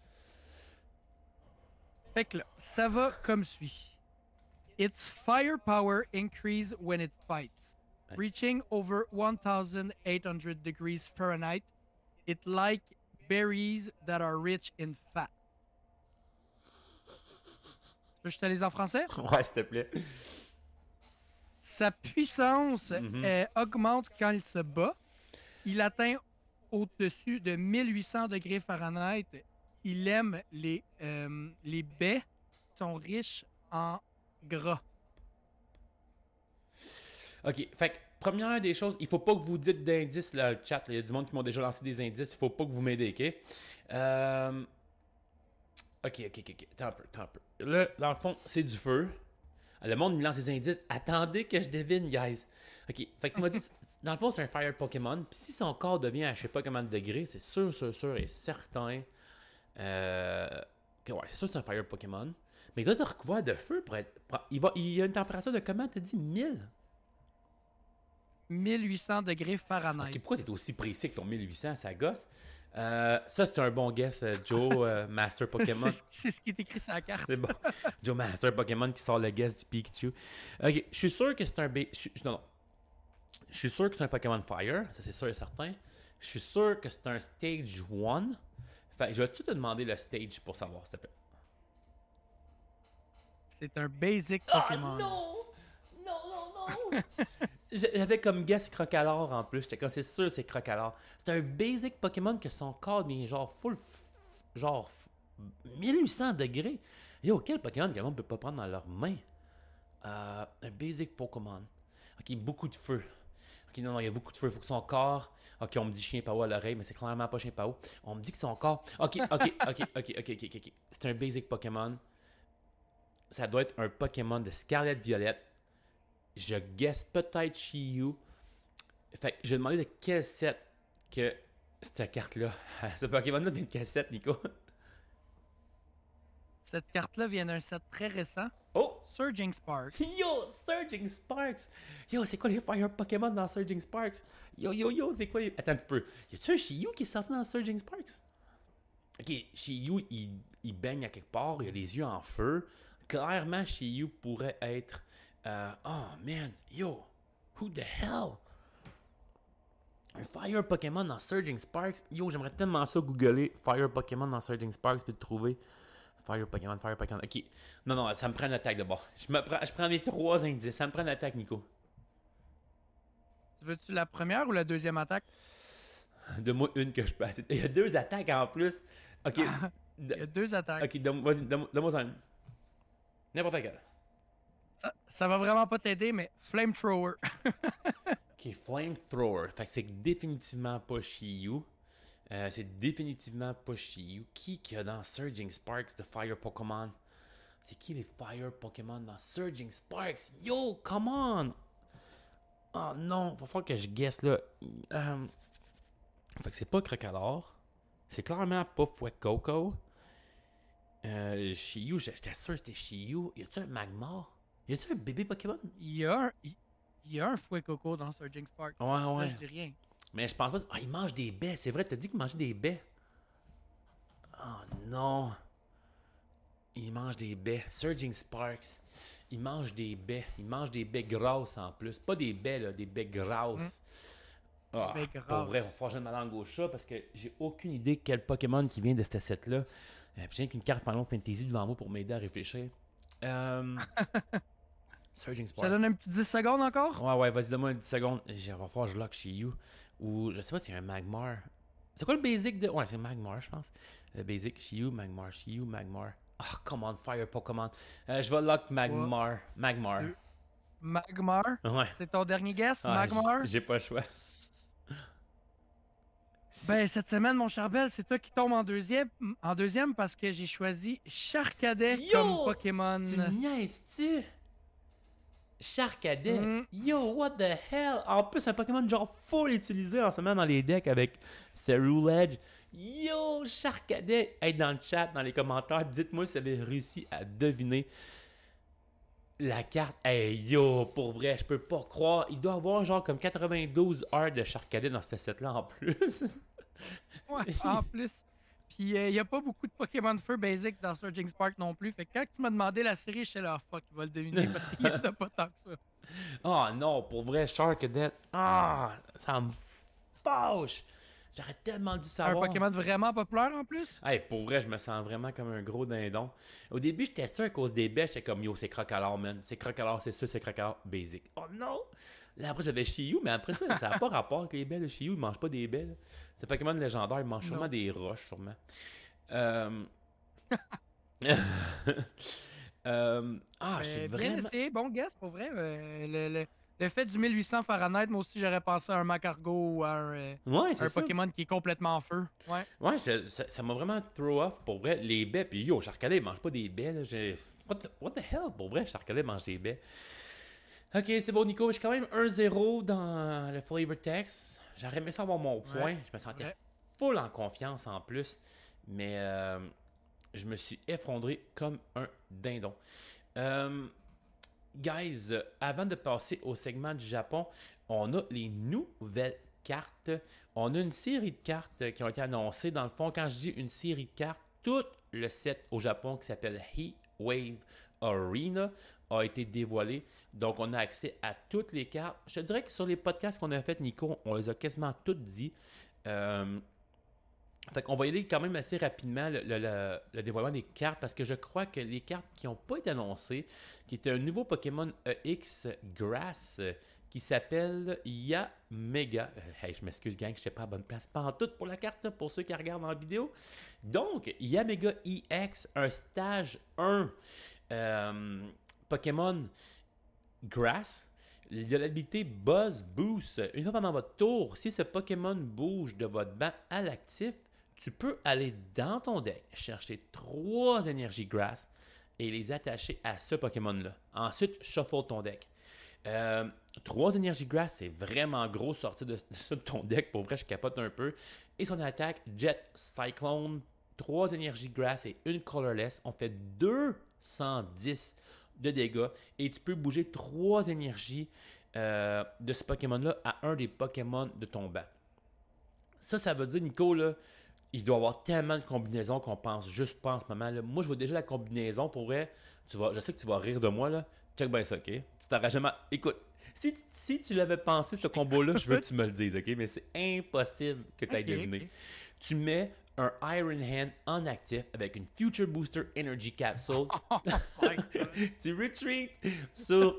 Fait que là, ça va comme suit. Its firepower increase when it fights. Reaching over 1800 degrees Fahrenheit, it like berries that are rich in fat. Tu veux que je te lise en français? Ouais, s'il te plaît. Sa puissance augmente quand il se bat. Il atteint au-dessus de 1800 degrés Fahrenheit. Il aime les baies qui sont riches en gras. OK, fait que, première des choses, il faut pas que vous dites d'indices, là, le chat. Il y a du monde qui m'ont déjà lancé des indices. Il faut pas que vous m'aidez, OK? OK. Attends un peu. Là, dans le fond, c'est du feu. Le monde me lance des indices. Attendez que je devine, guys. OK, fait que tu m'as dit, dans le fond, c'est un Fire Pokémon. Puis si son corps devient à je sais pas combien de degrés, c'est sûr et certain que ouais, c'est sûr que c'est un Fire Pokémon. Mais il doit être recouvert de feu pour être... Il a une température de comment, t'as dit? 1000? 1800 degrés Fahrenheit. Ok, pourquoi t'es aussi précis que ton 1800, ça gosse? Ça, c'est un bon guess, Joe, Master Pokémon. C'est ce qui est écrit sur la carte. C'est bon. Joe, Master Pokémon qui sort le guess du Pikachu. Ok, je suis sûr que c'est un... Non. Je suis sûr que c'est un Pokémon Fire, ça c'est sûr et certain. Je suis sûr que c'est un Stage 1. Fait que je vais tout te demander le stage pour savoir, s'il te plaît. C'est un Basic Pokémon. Oh non! J'avais comme guess Crocalor en plus. J'étais comme, c'est sûr c'est Crocalor. C'est un Basic Pokémon que son corps devient genre full... genre 1800 degrés. Yo, quel Pokémon que le monde peut pas prendre dans leurs mains? Un Basic Pokémon. Ok, beaucoup de feu. Ok, non, il y a beaucoup de feu. Il faut que son corps... Ok, on me dit chien pao à l'oreille, mais c'est clairement pas chien pao. On me dit que son corps... Ok. C'est un Basic Pokémon. Ça doit être un Pokémon de Scarlet Violet. Je guess peut-être Chi-Yu. Fait que je vais demander de quel set que cette carte-là. Ce Pokémon-là vient de quel set, Nico? Cette carte-là vient d'un set très récent. Oh! Surging Sparks. Yo, Surging Sparks! Yo, c'est quoi les Fire Pokémon dans Surging Sparks? Yo, c'est quoi les... Attends un petit peu. Y a-tu un Chi-Yu qui est sorti dans Surging Sparks? Ok, Chi-Yu, il baigne à quelque part, il a les yeux en feu. Clairement, Chi-Yu pourrait être... oh, man, yo, who the hell? Un Fire Pokémon dans Surging Sparks? Yo, j'aimerais tellement ça googler Fire Pokémon dans Surging Sparks puis le trouver. Fire Pokémon. Ok. Non, ça me prend une attaque de bord. Je prends mes 3 indices. Ça me prend une attaque, Nico. Veux-tu la première ou la deuxième attaque? Donne-moi une que je peux. Il y a 2 attaques en plus. Ok. Il y a 2 attaques. Ok, vas-y, donne-moi une. N'importe quelle. Ça va vraiment pas t'aider, mais Flamethrower. Ok, Flamethrower. Fait que c'est définitivement pas Chi-Yu. C'est définitivement pas Chi-Yu. Qui y a dans Surging Sparks de Fire Pokémon? C'est qui les Fire Pokémon dans Surging Sparks? Yo, come on! Oh non, va falloir que je guesse là. Fait que c'est pas Crocodile. C'est clairement pas Fuecoco. Chi-Yu, j'étais sûr que c'était Chi-Yu. Y a-tu un Magmar? Y a-tu un bébé Pokémon? Il y a un Fuecoco dans Surging Sparks. Ouais. Ça, je dis rien. Mais je pense pas... Ah, il mange des baies. C'est vrai, t'as dit qu'il mangeait des baies. Oh non. Il mange des baies. Surging Sparks. Il mange des baies. Il mange des baies grasses en plus. Pas des baies, là. Des baies grasses. Ah, pour vrai, on va faire ma langue au chat parce que j'ai aucune idée quel Pokémon qui vient de ce set-là. Puis j'ai qu'une carte Final Fantasy devant moi pour m'aider à réfléchir. Surging Sparks. Ça donne un petit 10 secondes encore? Ouais, vas-y, donne-moi un 10 secondes. Il va falloir que je lock chez You. Ou, je sais pas si c'est un Magmar. C'est quoi le basic de... Ouais, c'est Magmar, je pense. Le basic, Chi-Yu, Magmar. Ah, oh, come on, Fire Pokémon. Je vais lock Magmar. Magmar. Magmar? Ouais. C'est ton dernier guess, Ouais, Magmar? J'ai pas le choix. Ben, cette semaine, mon cher Bell, c'est toi qui tombe en deuxième parce que j'ai choisi Charcadet comme Pokémon. Tu niaises-tu? Charcadet. Yo, what the hell? En plus, un Pokémon genre full utilisé en ce moment dans les decks avec Ceruledge. Yo, Charcadet. Hey, dans le chat, dans les commentaires, dites-moi si vous avez réussi à deviner la carte. Hey, yo, pour vrai, je peux pas croire. Il doit avoir genre comme 92 heures de Charcadet dans ce set-là en plus. Ouais, en plus. Puis il n'y a pas beaucoup de Pokémon Feu basic dans Surging Spark non plus. Fait que quand tu m'as demandé la série, j'étais là, fuck, il va le deviner parce qu'il n'y en a pas tant que ça. Oh non, pour vrai, Sharknet. Ah, ça me fâche. J'aurais tellement dû Un savoir. Pokémon vraiment populaire en plus? Hey, pour vrai, je me sens vraiment comme un gros dindon. Au début, j'étais sûr à cause des bêches, j'étais comme yo, c'est Crocolore, man. C'est Crocolore, c'est ça, c'est Crocolore basic. Oh non! Là, après, j'avais Shiyu, mais après ça, ça n'a pas rapport avec les baies. Le Shiyu, il mange pas des baies. Là. C'est Pokémon légendaire, il mange sûrement Non. des roches, sûrement. Euh... je suis Bien vraiment. essayé, bon guess, pour vrai. Le fait du 1800 Fahrenheit, moi aussi, j'aurais pensé à un Macargo ou à Ouais, c'est un ça. Pokémon qui est complètement en feu. Ouais. Ouais, ça m'a vraiment throw off pour vrai. Les baies, puis yo, Charcadet, il mange pas des baies. Là. What the hell? Pour vrai, Charcadet mange des baies. Ok, c'est bon, Nico. Je suis quand même 1-0 dans le flavor text. J'aurais aimé ça avoir mon point. Ouais. Je me sentais Ouais. full en confiance en plus. Mais je me suis effondré comme un dindon. Guys, avant de passer au segment du Japon, on a les nouvelles cartes. On a une série de cartes qui ont été annoncées. Dans le fond, quand je dis une série de cartes, tout le set au Japon qui s'appelle Heat Wave Arena a été dévoilé. Donc, on a accès à toutes les cartes. Je te dirais que sur les podcasts qu'on a fait, Nico, on les a quasiment toutes dit. Fait qu'on va y aller quand même assez rapidement le dévoilement des cartes parce que je crois que les cartes qui n'ont pas été annoncées, qui était un nouveau Pokémon EX Grass qui s'appelle Yamega. Hey, je m'excuse, gang, je n'étais pas à bonne place pantoute pour la carte, pour ceux qui regardent en vidéo. Donc, Yamega EX, un stage 1 Pokémon Grass. Il y a l'habilité Buzz Boost. Une fois pendant votre tour, si ce Pokémon bouge de votre banc à l'actif, tu peux aller dans ton deck, chercher 3 énergies Grass et les attacher à ce Pokémon-là. Ensuite, shuffle ton deck. 3 énergies Grass, c'est vraiment gros sortir de ton deck. Pour vrai, je capote un peu. Et son attaque, Jet Cyclone, 3 énergies Grass et une Colorless. On fait 210 de dégâts. Et tu peux bouger 3 énergies de ce Pokémon-là à un des Pokémon de ton banc. Ça veut dire, Nico, là, il doit y avoir tellement de combinaisons qu'on pense juste pas en ce moment. Là. Moi, je vois déjà la combinaison. Pour vrai, je sais que tu vas rire de moi. Là. Check bien ça, OK? Tu t'auras jamais... Écoute, si tu l'avais pensé, ce combo-là, je veux que tu me le dises, OK? Mais c'est impossible que tu ailles deviné. Okay. Tu mets un Iron Hand en actif avec une Future Booster Energy Capsule. Oh my God. Tu retreat sur...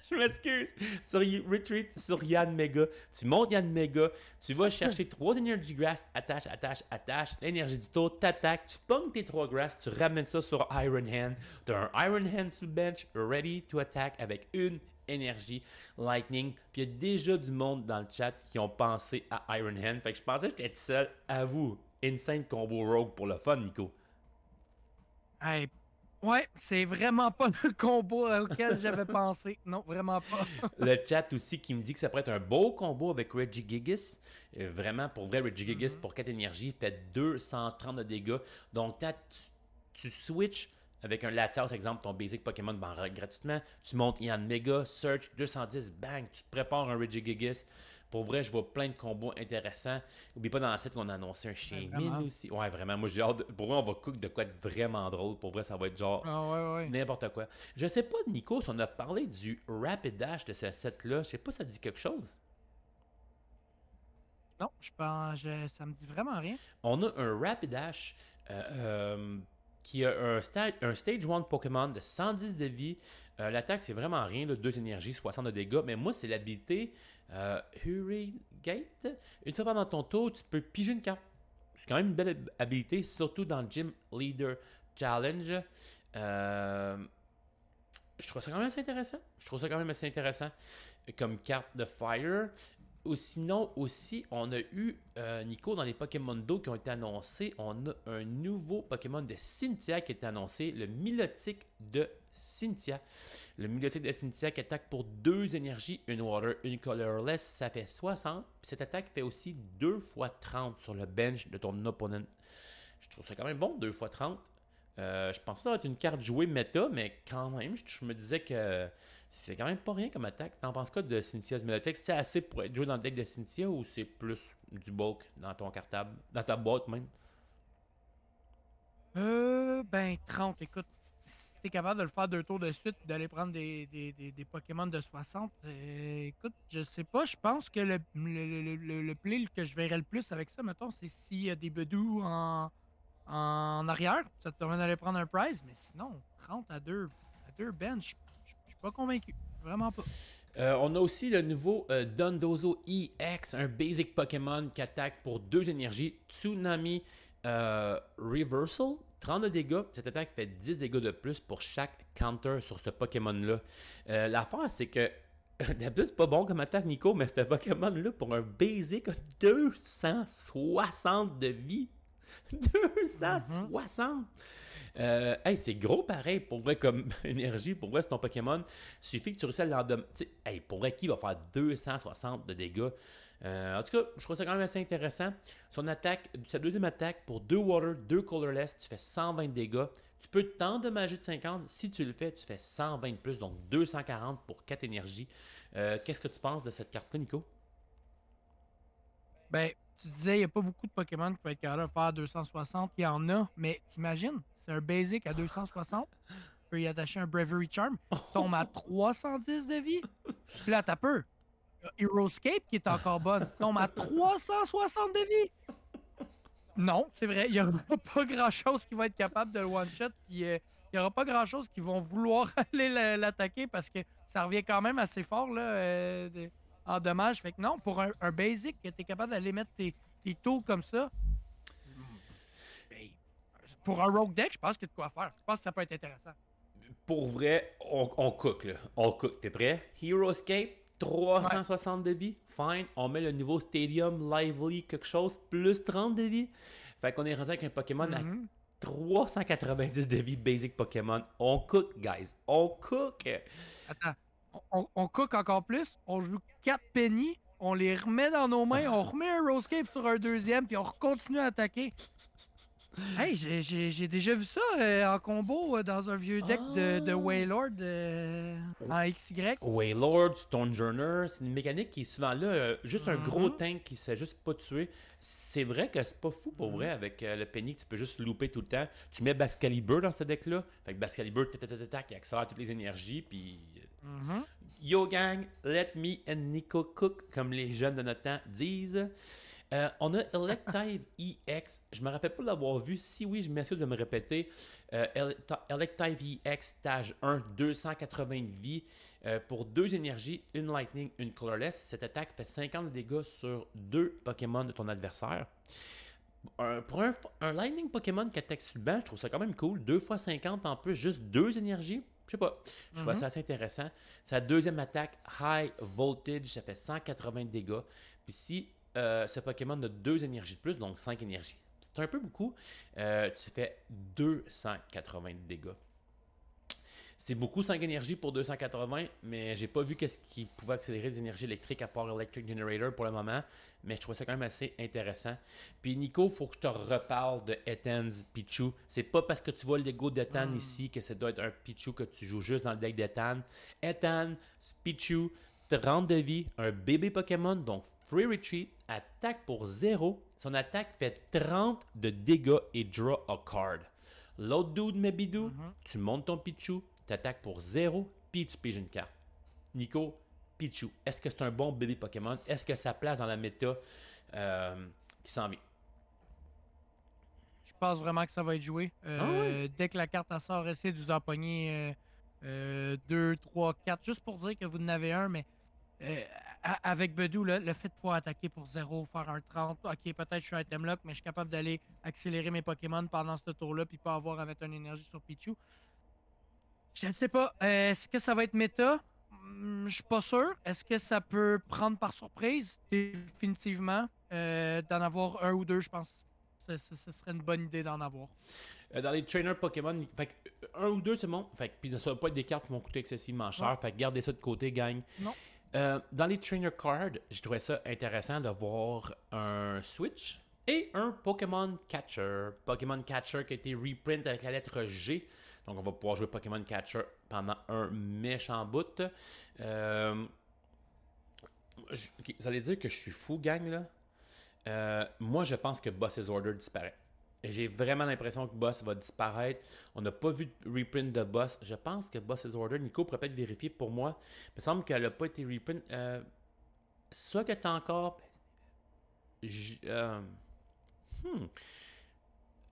Je m'excuse. Sur Retreat sur Yanmega. Tu montes Yanmega. Tu vas chercher 3 Energy Grass. Attache. L'énergie du tour. T'attaques. Tu pognes tes 3 Grass. Tu ramènes ça sur Iron Hand. Tu as un Iron Hand sur le bench. Ready to attack avec une énergie Lightning. Puis il y a déjà du monde dans le chat qui ont pensé à Iron Hand. Fait que je pensais que j'étais seul. À vous. Insane combo rogue pour le fun, Nico. Hey, ouais, c'est vraiment pas le combo auquel j'avais pensé. Non, vraiment pas. Le chat aussi qui me dit que ça pourrait être un beau combo avec Regigigas. Vraiment, pour vrai, Regigigas pour 4 énergies fait 230 de dégâts. Donc, tu switches avec un Latias, exemple, ton basic Pokémon gratuitement. Tu montes Yanmega, Search, 210, bang, tu te prépares un Regigigas. Pour vrai, je vois plein de combos intéressants. N'oublie pas dans la site qu'on a annoncé un Shaymin aussi. Ouais, vraiment. Moi, j'ai hâte. Pour vrai, on va cook de quoi être vraiment drôle. Pour vrai, ça va être genre Ouais. n'importe quoi. Je sais pas, Nico, si on a parlé du Rapid Dash de ce set-là. Je sais pas si ça te dit quelque chose. Non, je pense, ça me dit vraiment rien. On a un Rapidash qui a un Stage 1 Pokémon de 110 de vie. L'attaque, c'est vraiment rien, là, 2 énergies, 60 de dégâts. Mais moi, c'est l'habilité Hurricane. Une fois pendant ton tour, tu peux piger une carte. C'est quand même une belle habilité, surtout dans le Gym Leader Challenge. Je trouve ça quand même assez intéressant. Comme carte de Fire. Ou sinon, aussi, on a eu, Nico, dans les Pokémon d'eau qui ont été annoncés, on a un nouveau Pokémon de Cynthia qui a été annoncé, le Milotic de Cynthia. Le Milotic de Cynthia qui attaque pour 2 énergies, une Water, une Colorless, ça fait 60. Puis cette attaque fait aussi 2 x 30 sur le bench de ton opponent. Je trouve ça quand même bon, 2 x 30. Je pense que ça va être une carte jouée méta, mais quand même, je me disais que c'est quand même pas rien comme attaque. T'en penses quoi de Cynthia's Milotic? C'est assez pour être joué dans le deck de Cynthia ou c'est plus du bulk dans ton cartable, dans ta boîte même? Ben 30, écoute, si t'es capable de le faire 2 tours de suite et d'aller prendre des Pokémon de 60, écoute, je sais pas, je pense que le play que je verrais le plus avec ça, mettons, c'est s'il y a des Bedou en arrière, ça te permet d'aller prendre un prize, mais sinon, 30 à deux bench, je suis pas convaincu, vraiment pas. On a aussi le nouveau Dondozo EX, un basic Pokémon qui attaque pour 2 énergies. Tsunami Reversal, 30 de dégâts. Cette attaque fait 10 dégâts de plus pour chaque counter sur ce Pokémon-là. L'affaire, c'est que d'habitude, c'est pas bon comme attaque, Nico, mais ce Pokémon-là, pour un basic, a 260 de vie. Mhm. 260! Hey, c'est gros pareil pour vrai comme énergie. Pour vrai, c'est ton Pokémon. Il suffit que tu réussisses à l'endommager. Hey, pour vrai, qui va faire 260 de dégâts? En tout cas, je trouve ça quand même assez intéressant. Son attaque, sa deuxième attaque, pour 2 Water, 2 Colorless, tu fais 120 de dégâts. Tu peux t'endommager de 50. Si tu le fais, tu fais 120 de plus, donc 240 pour 4 énergies. Qu'est-ce que tu penses de cette carte-là, Nico? Ben, tu disais, il n'y a pas beaucoup de Pokémon qui vont être capables de faire 260. Il y en a, mais t'imagines, c'est un basic à 260. Tu peux y attacher un Bravery Charm. Tombe à 310 de vie. Puis là, t'as peur. Heroescape qui est encore bonne. Tombe à 360 de vie. Non, c'est vrai. Il n'y aura pas grand-chose qui va être capable de le one-shot. Puis il n'y aura pas grand-chose qui vont vouloir aller l'attaquer parce que ça revient quand même assez fort là, en dommage. Fait que non, pour un basic, que tu es capable d'aller mettre tes taux comme ça, ben, pour un rogue deck, je pense qu'il y a de quoi faire. Je pense que ça peut être intéressant. Pour vrai, on cook là. On cook. T'es prêt? Heroescape, Ouais. 360 de vie. Fine. On met le nouveau Stadium Lively quelque chose, plus 30 de vie. Fait qu'on est rendu avec un Pokémon à Mhm. 390 de vie basic Pokémon. On cook, guys. On cook. Attends. On cook encore plus. On joue 4 pennies. On les remet dans nos mains. On remet un Rosecape sur un deuxième. Puis on continue à attaquer. Hey, j'ai déjà vu ça en combo dans un vieux deck de Ah! Waylord en XY. Waylord, Stonejourner, c'est une mécanique qui est souvent là, juste un gros Mhm. tank qui ne sait juste pas tuer. C'est vrai que c'est pas fou pour vrai Mhm. avec le Penny, tu peux juste louper tout le temps. Tu mets Bascalibur dans ce deck-là, fait que Bascalibur, tac, il accélère toutes les énergies, puis Mhm. yo gang, let me and Nico cook, comme les jeunes de notre temps disent. On a Elective EX. Je me rappelle pas l'avoir vu. Si oui, je m'assure de me répéter. Elective EX, stage 1, 280 de vie. Pour 2 énergies, une Lightning, une Colorless. Cette attaque fait 50 de dégâts sur 2 Pokémon de ton adversaire. Pour un Lightning Pokémon qui attaque sur le banc, je trouve ça quand même cool. 2 fois 50 en plus, juste 2 énergies. Je sais pas. Je trouve Mhm. ça assez intéressant. Sa deuxième attaque, High Voltage, ça fait 180 de dégâts. Puis si ce Pokémon a 2 énergies de plus, donc 5 énergies. C'est un peu beaucoup. Tu fais 280 de dégâts. C'est beaucoup 5 énergies pour 280, mais j'ai pas vu qu'est-ce qui pouvait accélérer les énergies électriques à part Electric Generator pour le moment. Mais je trouvais ça quand même assez intéressant. Puis Nico, faut que je te reparle de Ethan's Pichu. C'est pas parce que tu vois le Lego d'Ethan Mhm. ici que ça doit être un Pichu que tu joues juste dans le deck d'Ethan. Ethan, Pichu, 30 de vie, un bébé Pokémon, donc Free Retreat, attaque pour 0. Son attaque fait 30 de dégâts et draw a card. L'autre dude, Mebidou, Mhm. tu montes ton Pichu, tu attaques pour 0, puis tu piges une carte. Nico, Pichu, est-ce que c'est un bon bébé Pokémon? Est-ce que ça place dans la méta qui s'en vient? Je pense vraiment que ça va être joué. Ah ouais? Dès que la carte en sort, essayez de vous empoigner 2, 3, 4, juste pour dire que vous en avez un, mais euh, avec Bedou, le fait de pouvoir attaquer pour 0, faire un 30, ok, peut-être je suis item lock, mais je suis capable d'aller accélérer mes Pokémon pendant ce tour-là, puis pas avoir à mettre une énergie sur Pichu. Je ne sais pas. Est-ce que ça va être méta? Je suis pas sûr. Est-ce que ça peut prendre par surprise? Définitivement. D'en avoir un ou deux, je pense que ce serait une bonne idée d'en avoir. Dans les trainers Pokémon, fait que, un ou deux, c'est bon. Fait que, puis ça va pas être des cartes qui vont coûter excessivement Ouais, cher. Fait que gardez ça de côté, gang. non. Dans les trainer cards, j'ai trouvé ça intéressant de voir un Switch et un Pokémon Catcher. Pokémon Catcher qui a été reprint avec la lettre G. Donc on va pouvoir jouer Pokémon Catcher pendant un méchant bout. Ok, vous allez dire que je suis fou, gang, là. Moi, je pense que Boss's Order disparaît. J'ai vraiment l'impression que Boss va disparaître. On n'a pas vu de reprint de Boss. Je pense que Boss's Order, Nico pourrait peut-être vérifier pour moi. Il me semble qu'elle n'a pas été reprint. Soit que t'as encore. j- euh, hmm.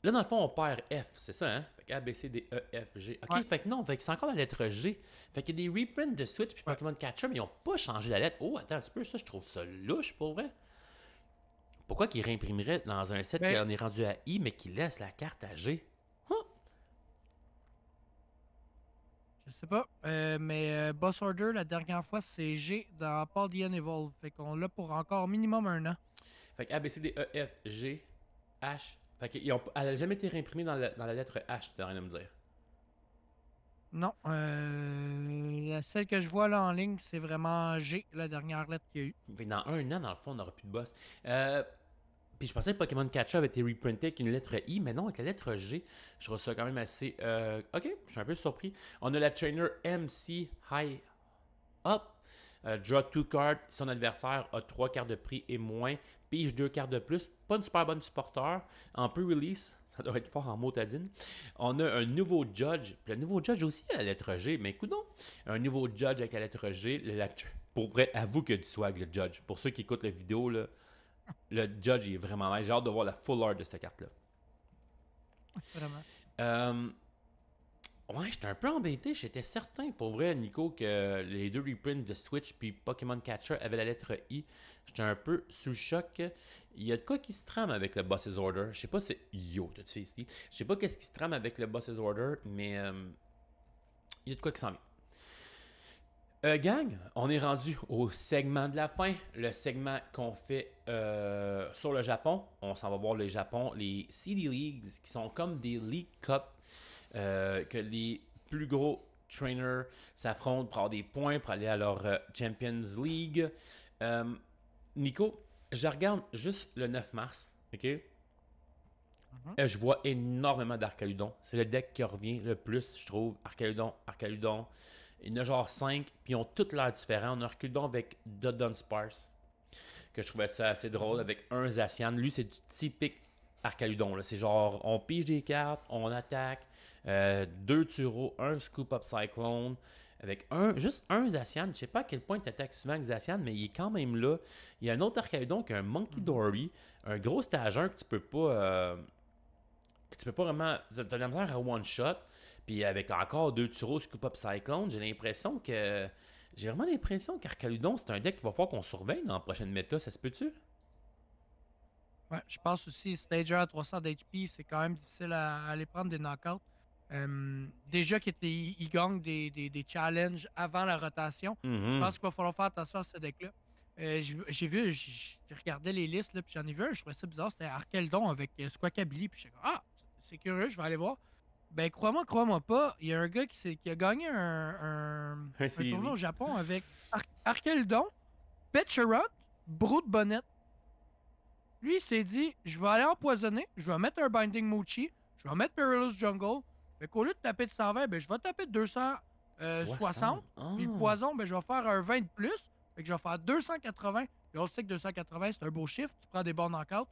Là, dans le fond, on perd F, c'est ça, hein? Fait que A, B, C, D, E, F, G. Ok, Ouais. fait que non, fait que c'est encore la lettre G. Fait qu'il y a des reprints de Switch puis Ouais. Pokémon Catcher, mais ils n'ont pas changé la lettre. Oh, attends un petit peu, ça, je trouve ça louche pour vrai. Pourquoi qu'ils réimprimeraient dans un set Ben, qu'on est rendu à I, mais qu'ils laissent la carte à G? Huh? je sais pas. Mais Boss Order, la dernière fois, c'est G dans Paldean Evolve. Fait qu'on l'a pour encore minimum 1 an. Fait que A, B, C, D, E, F, G, H. Fait qu'elle n'a jamais été réimprimée dans la lettre H, tu rien à me dire. Non. Celle que je vois là en ligne, c'est vraiment G, la dernière lettre qu'il y a eu. Fait que dans un an, dans le fond, on n'aura plus de boss. Puis je pensais que Pokémon Catcher avait été reprinté avec une lettre I, mais non, avec la lettre G. Je trouve ça quand même assez. Ok, je suis un peu surpris. On a la trainer MC High Up. Draw 2 cards. Son adversaire a 3 cartes de prix et moins. Pige 2 cartes de plus. Pas une super bonne supporter. En pre-release, ça doit être fort en motadine. On a un nouveau judge. Puis le nouveau judge aussi a la lettre G. Mais écoute donc, un nouveau judge avec la lettre G. Pour vrai, avoue qu'il y a du swag, le judge. Pour ceux qui écoutent la vidéo, là, le judge il est vraiment nice. J'ai hâte de voir la full art de cette carte-là. Vraiment. Ouais, j'étais un peu embêté. J'étais certain, pour vrai, Nico, que les deux reprints de Switch puis Pokémon Catcher avaient la lettre I. J'étais un peu sous le choc. Il y a de quoi qui se trame avec le Boss's Order. Je sais pas si... Yo, t'as-tu fait ici? Je sais pas qu'est-ce qui se trame avec le Boss's Order, mais il y a de quoi qui s'en vient. Gang, on est rendu au segment de la fin, le segment qu'on fait sur le Japon. On s'en va voir le Japon, les CD Leagues, qui sont comme des League Cup, que les plus gros trainers s'affrontent pour avoir des points pour aller à leur Champions League. Nico, je regarde juste le 9 mars, ok? Je vois énormément d'Arcaludon. C'est le deck qui revient le plus, je trouve. Arcaludon, Arcaludon. Il y en a genre 5, puis ils ont toutes l'air différents. On a Arcaludon avec Dodon Sparse, que je trouvais ça assez drôle, avec un Zacian. Lui, c'est du typique Arcaludon. C'est genre, on pige des cartes, on attaque, 2 Turo, un Scoop Up Cyclone, avec juste un Zacian. Je sais pas à quel point tu attaques souvent avec Zacian, mais il est quand même là. Il y a un autre Arcaludon qui a un Monkey Dory, un gros stage 1 que tu peux pas... que tu peux pas vraiment. T'as de la misère à one-shot. Puis avec encore 2 Turo Scoop Up Cyclone, j'ai l'impression que. J'ai vraiment l'impression qu'Arcaludon, c'est un deck qu'il va falloir qu'on surveille dans la prochaine méta. Ça se peut-tu? Ouais, je pense aussi, Stager à 300 d'HP, c'est quand même difficile à aller prendre des knockouts. Déjà qu'il gagne des challenges avant la rotation, je pense qu'il va falloir faire attention à ce deck-là. J'ai vu, j'ai regardé les listes, là, puis j'en ai vu un, je trouvais ça bizarre, c'était Arkeldon avec Squawkabilly, puis j'étais comme, ah, c'est curieux, je vais aller voir. Ben, crois-moi pas, il y a un gars qui a gagné un tournoi au Japon avec Arkeldon, Petcherot, Brood Bonnet. Lui, il s'est dit, je vais aller empoisonner, je vais mettre un Binding Mochi, je vais mettre Perilous Jungle. Fait qu'au lieu de taper de 120, ben, je vais taper de 260. Puis le poison, ben, je vais faire un 20 de plus. Fait que je vais faire 280. Puis on le sait que 280, c'est un beau chiffre. Tu prends des bons knockouts.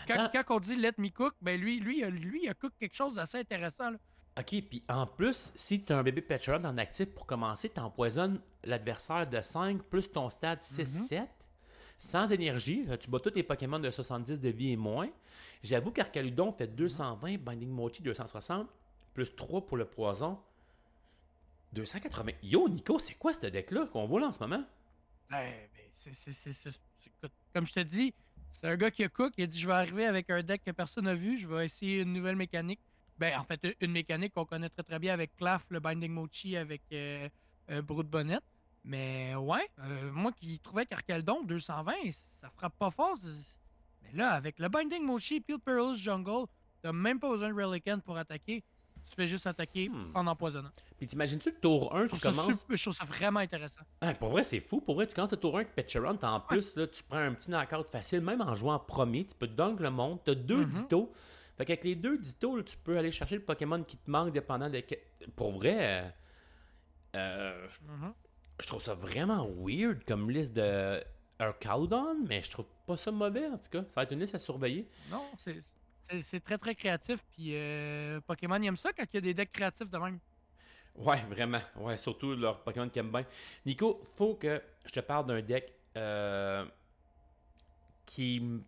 Quand on dit let me cook, ben lui, il a cook quelque chose d'assez intéressant. Là. Ok, puis en plus, si tu as un bébé Petcherod en actif pour commencer, tu empoisonnes l'adversaire de 5 plus ton stade 6-7. Sans énergie, tu bats tous tes Pokémon de 70 de vie et moins. J'avoue qu'Arcaludon fait 220, Binding Mochi 260, plus 3 pour le poison. 280. Yo, Nico, c'est quoi ce deck-là qu'on voit là en ce moment? Comme je te dis, c'est un gars qui a cook. Il a dit je vais arriver avec un deck que personne n'a vu. Je vais essayer une nouvelle mécanique. Ben, en fait, une mécanique qu'on connaît très très bien avec Claf, le Binding Mochi avec Brood Bonnet. Mais ouais, moi qui trouvais qu'Arcaldon 220, ça frappe pas fort. Mais là, avec le Binding Mochi puis le Perilous Jungle, t'as même pas besoin de Relican pour attaquer. Tu fais juste attaquer en empoisonnant. Puis t'imagines-tu le tour 1, tu commences... Je trouve ça vraiment intéressant. Ah, pour vrai, c'est fou. Pour vrai, tu commences le tour 1 avec Petcherod, en plus, là, tu prends un petit knockout facile, même en jouant en premier, tu peux dunk le monde, t'as 2 Ditto. Fait qu'avec les 2 Ditto, là, tu peux aller chercher le Pokémon qui te manque dépendant de... Pour vrai, je trouve ça vraiment weird comme liste de... Caledon, mais je trouve pas ça mauvais en tout cas. Ça va être une liste à surveiller. Non, c'est très très créatif. Puis Pokémon, il aime ça quand il y a des decks créatifs de même. Ouais, vraiment. Ouais, surtout leur Pokémon qui aiment bien. Nico, faut que je te parle d'un deck qui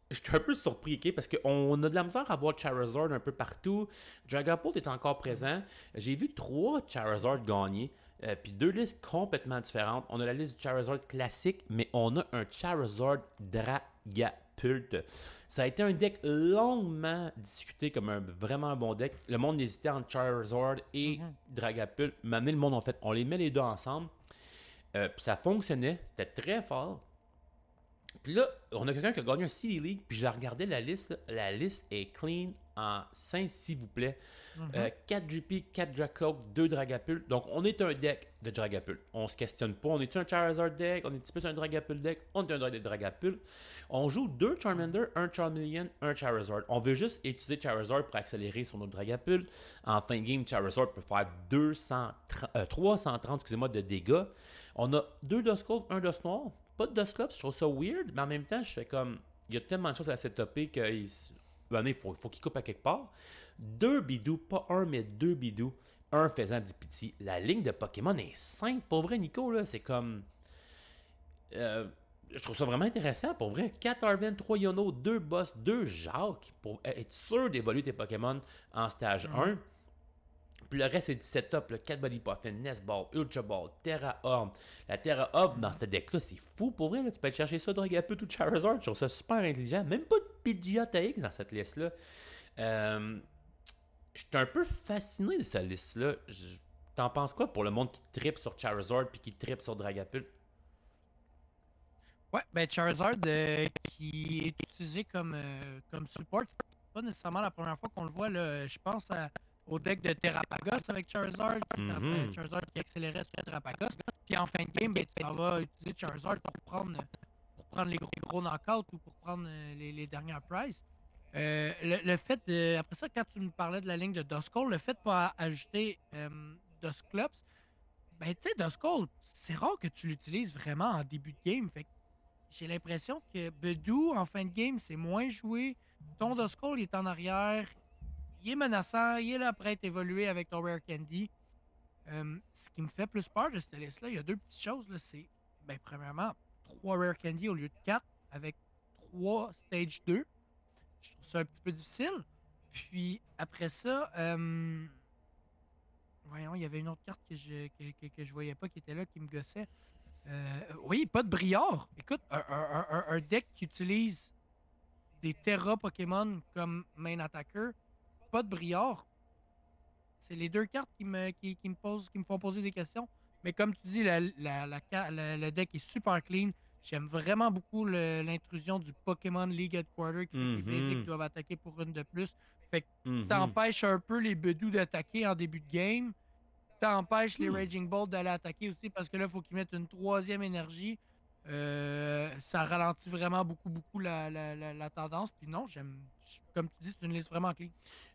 je suis un peu surpris, ok, parce qu'on a de la misère à voir Charizard un peu partout. Dragapult est encore présent. J'ai vu 3 Charizard gagner, puis 2 listes complètement différentes. On a la liste du Charizard classique, mais on a un Charizard Dragapult. Ça a été un deck longuement discuté comme un vraiment bon deck. Le monde hésitait entre Charizard et Dragapult. Maintenant, le monde, en fait, on les met les deux ensemble. Puis ça fonctionnait, c'était très fort. Puis là, on a quelqu'un qui a gagné un City League, puis j'ai regardé la liste. La liste est clean en 5, s'il vous plaît. 4 GP, 4 Dracloak, 2 Dragapult. Donc, on est un deck de Dragapult. On se questionne pas. On est-tu un Charizard deck? On est-tu plus un Dragapult deck? On est un deck de Dragapult. On joue 2 Charmander, un Charmeleon, un Charizard. On veut juste utiliser Charizard pour accélérer sur notre Dragapult. En fin de game, Charizard peut faire 330 excusez-moi, de dégâts. On a 2 Duskull, un Dusknoir. Pas de Dusclops, je trouve ça weird, mais en même temps, je fais comme. Il y a tellement de choses à setuper qu'il faut qu'il coupe à quelque part. 2 bidous, pas un, mais 2 bidous. Un faisant du pitié. La ligne de Pokémon est simple, pour vrai, Nico, là. C'est comme. Je trouve ça vraiment intéressant, pour vrai. 4 Arven, 3 Yono, 2 Boss, 2 Jacques, pour être sûr d'évoluer tes Pokémon en stage 1. Puis le reste, c'est du setup, le 4 Body Puffin, Nest Ball, Ultra Ball, Terra Orb. La Terra Orb, dans ce deck-là, c'est fou pour vrai. Là. Tu peux aller chercher ça, Dragapult ou Charizard. Je trouve ça super intelligent. Même pas de Pidgeot TX dans cette liste-là. Je suis un peu fasciné de cette liste-là. T'en penses quoi pour le monde qui trippe sur Charizard puis qui trippe sur Dragapult? Ouais, ben Charizard qui est utilisé comme support, c'est pas nécessairement la première fois qu'on le voit. Là. Je pense au deck de Terrapagos avec Charizard, Charizard qui accélérait sur Terrapagos. Puis en fin de game, ben, tu vas utiliser Charizard pour prendre les gros knockouts ou pour prendre les dernières prizes. Le fait de. Après ça, quand tu me parlais de la ligne de Duskull, le fait de pas ajouter Dusclops, ben tu sais, Duskull, c'est rare que tu l'utilises vraiment en début de game. Fait que j'ai l'impression que Bedou, en fin de game, c'est moins joué. Ton Duskull, il est en arrière. Il est menaçant. Il est là prêt à évoluer avec ton Rare Candy. Ce qui me fait plus peur de cette liste-là, il y a 2 petites choses. Là. C'est, ben, premièrement, 3 Rare Candy au lieu de 4 avec 3 Stage 2. Je trouve ça un petit peu difficile. Puis après ça, voyons, il y avait une autre carte que je voyais pas qui était là, qui me gossait. Oui, pas de Briard. Écoute, un deck qui utilise des Terra Pokémon comme main attacker, pas de Briard. C'est les 2 cartes qui me font poser des questions. Mais comme tu dis, le deck est super clean. J'aime vraiment beaucoup l'intrusion du Pokémon League Headquarter qui fait que les basics doivent attaquer pour une de plus. Fait que t'empêches un peu les Bedou d'attaquer en début de game. T'empêches les Raging Bolt d'aller attaquer aussi parce que là, il faut qu'ils mettent une 3e énergie. Ça ralentit vraiment beaucoup la tendance. Puis non, comme tu dis, c'est une liste vraiment clean.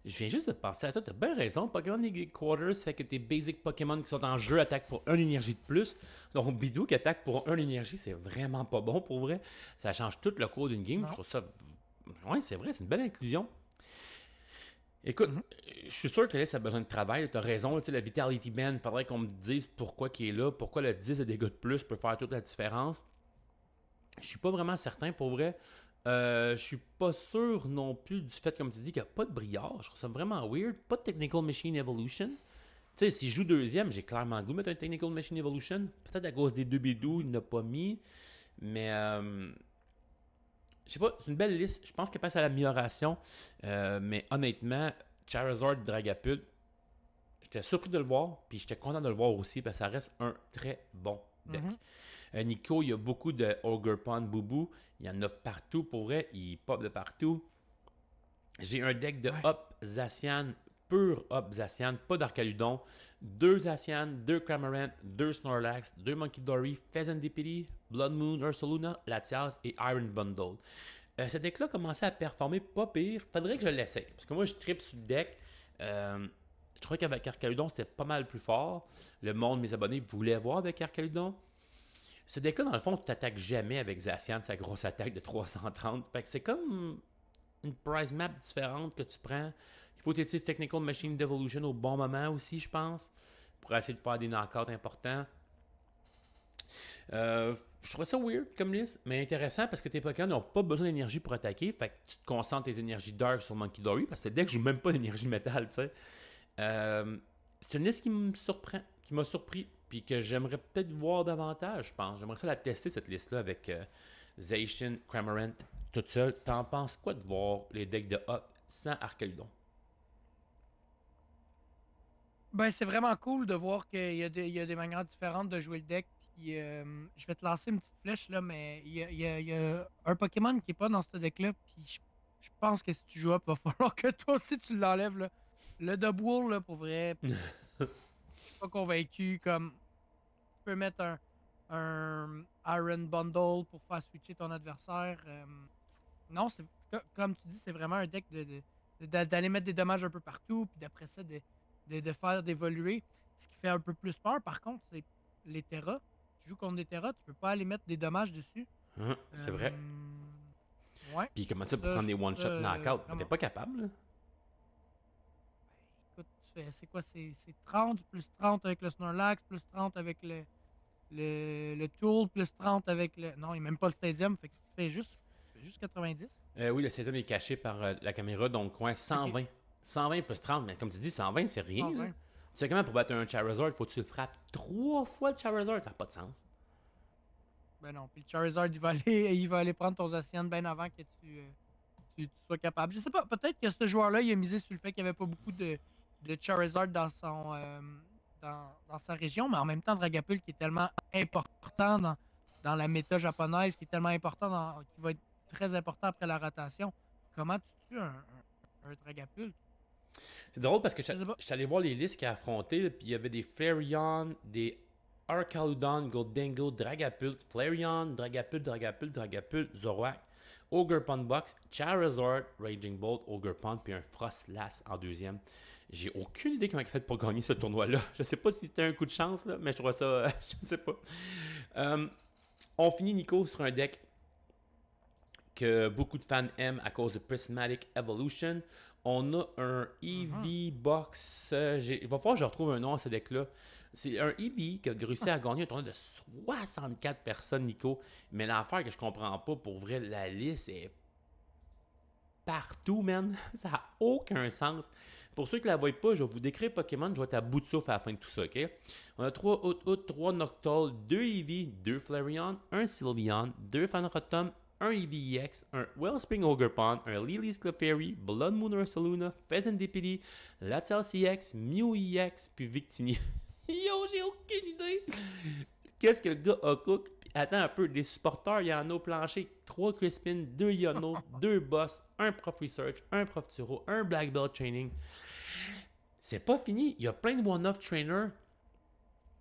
Je viens juste de penser à ça, t'as bien raison. Pokémon League Quarters fait que tes basic Pokémon qui sont en jeu attaquent pour 1 énergie de plus. Donc Bidou qui attaque pour 1 énergie, c'est vraiment pas bon pour vrai. Ça change tout le cours d'une game. Non. Je trouve ça. Ouais, c'est vrai, c'est une belle inclusion. Écoute, je suis sûr que là, ça a besoin de travail. Tu as raison, la Vitality Band, il faudrait qu'on me dise pourquoi il est là, pourquoi le 10 de dégâts de plus peut faire toute la différence. Je suis pas vraiment certain pour vrai. Je suis pas sûr non plus du fait, comme tu dis, qu'il n'y a pas de Briard. Je trouve ça vraiment weird. Pas de Technical Machine Evolution. Tu sais, si je joue 2e, j'ai clairement le goût de mettre un Technical Machine Evolution. Peut-être à cause des 2 bidous, il n'a pas mis. Mais je sais pas, c'est une belle liste. Je pense qu'elle passe à l'amélioration. Mais honnêtement, Charizard Dragapult, j'étais surpris de le voir. Puis j'étais content de le voir aussi parce que ça reste un très bon deck. Nico, il y a beaucoup de Ogerpon Boubou. Il y en a partout pour vrai. Il pop de partout. J'ai un deck de Hop Zacian, pur Hop Zacian, pas d'Arcaludon. 2 Zacian, 2 Cramorant, 2 Snorlax, 2 Monkey Dory, Pheasant Deputy, Blood Moon, Ursaluna, Latias et Iron Bundle. Ce deck-là commençait à performer pas pire. Faudrait que je l'essaye. Parce que moi, je tripe sur le deck. Je crois qu'avec Arcaludon, c'était pas mal plus fort. Le monde, mes abonnés, voulaient voir avec Arcaludon. Ce deck-là, dans le fond, tu t'attaques jamais avec Zacian, sa grosse attaque de 330. Fait que c'est comme une prize map différente que tu prends. Il faut que tu utilises Technical Machine Devolution au bon moment aussi, je pense, pour essayer de faire des knockouts importants. Je trouve ça weird comme liste, mais intéressant parce que tes Pokémon n'ont pas besoin d'énergie pour attaquer. Fait que tu te concentres tes énergies Dark sur Monkey Dory parce que le deck joue même pas d'énergie métal, tu sais. C'est une liste qui me surprend, qui m'a surpris, puis que j'aimerais peut-être voir davantage, je pense. J'aimerais ça la tester, cette liste-là, avec Zacian, Cramorant, tout seul. T'en penses quoi de voir les decks de Hop sans Arcaludon? Ben, c'est vraiment cool de voir qu'il y a des manières différentes de jouer le deck. Puis, je vais te lancer une petite flèche, là, mais il y a un Pokémon qui est pas dans ce deck-là. Puis, je pense que si tu joues up, il va falloir que toi aussi tu l'enlèves. Là. Le Double, là, pour vrai, je suis pas convaincu. Comme, tu peux mettre un Iron Bundle pour faire switcher ton adversaire. Non, comme tu dis, c'est vraiment un deck d'aller mettre des dommages un peu partout. Puis, d'après ça, de faire d'évoluer. Ce qui fait un peu plus peur, par contre, c'est les Terra. Tu joues contre des Terra, tu peux pas aller mettre des dommages dessus. C'est vrai. Ouais. Puis comment ça pour prendre des one-shot knockout? T'es pas capable, là? Écoute, c'est quoi? C'est 30 plus 30 avec le Snorlax, plus 30 avec le Tool, plus 30 avec le... Non, il n'y a même pas le Stadium, fait que tu fais juste 90. Oui, le Stadium est caché par la caméra, donc ouais, 120. Okay. 120 plus 30, mais comme tu dis, 120, c'est rien. 120. Tu sais comment pour battre un Charizard, il faut que tu le frappes 3 fois le Charizard, ça n'a pas de sens. Ben non, puis le Charizard, il va aller prendre ton Zacian bien avant que tu sois capable. Je sais pas, peut-être que ce joueur-là, il a misé sur le fait qu'il n'y avait pas beaucoup de Charizard dans sa région, mais en même temps, Dragapult qui est tellement important dans la méta japonaise, qui est tellement important, qui va être très important après la rotation. Comment tu tues un Dragapult? C'est drôle parce que je suis allé voir les listes qu'il a affrontées, puis il y avait des Flareon, des Arcaludon, Goldengo, Dragapult, Flareon, Dragapult, Zoroark, Ogerpon Box, Charizard, Raging Bolt, Ogerpon, puis un Frostlass en deuxième. J'ai aucune idée comment il a fait pour gagner ce tournoi-là. Je sais pas si c'était un coup de chance, là, mais je trouve ça... je sais pas. On finit, Nico, sur un deck que beaucoup de fans aiment à cause de Prismatic Evolution. On a un EV Box. Il va falloir que je retrouve un nom à ce deck-là. C'est un EV qui a réussi à gagner un tournoi de 64 personnes, Nico. Mais l'affaire que je comprends pas, pour vrai, la liste est partout, man. Ça n'a aucun sens. Pour ceux qui ne la voient pas, je vais vous décrire Pokémon. Je vais être à bout de souffle à la fin de tout ça, ok? On a 3 Out, 3 Noctowl, 2 Eevee, 2 Flareon, 1 Sylveon, 2 Phanrotom, un EVEX, un Wellspring Ogerpon, un Lily's Clefairy, Blood Moon Ursaluna, Pheasant Deputy, Latial CX, Mew EX, puis Victini. Yo, j'ai aucune idée! Qu'est-ce que le gars a cook? Attends un peu, des supporters, il y en a au plancher 3 Crispin, 2 Yono, 2 Boss, un Prof Research, un Prof Turo, un Black Belt Training. C'est pas fini, il y a plein de one-off trainers.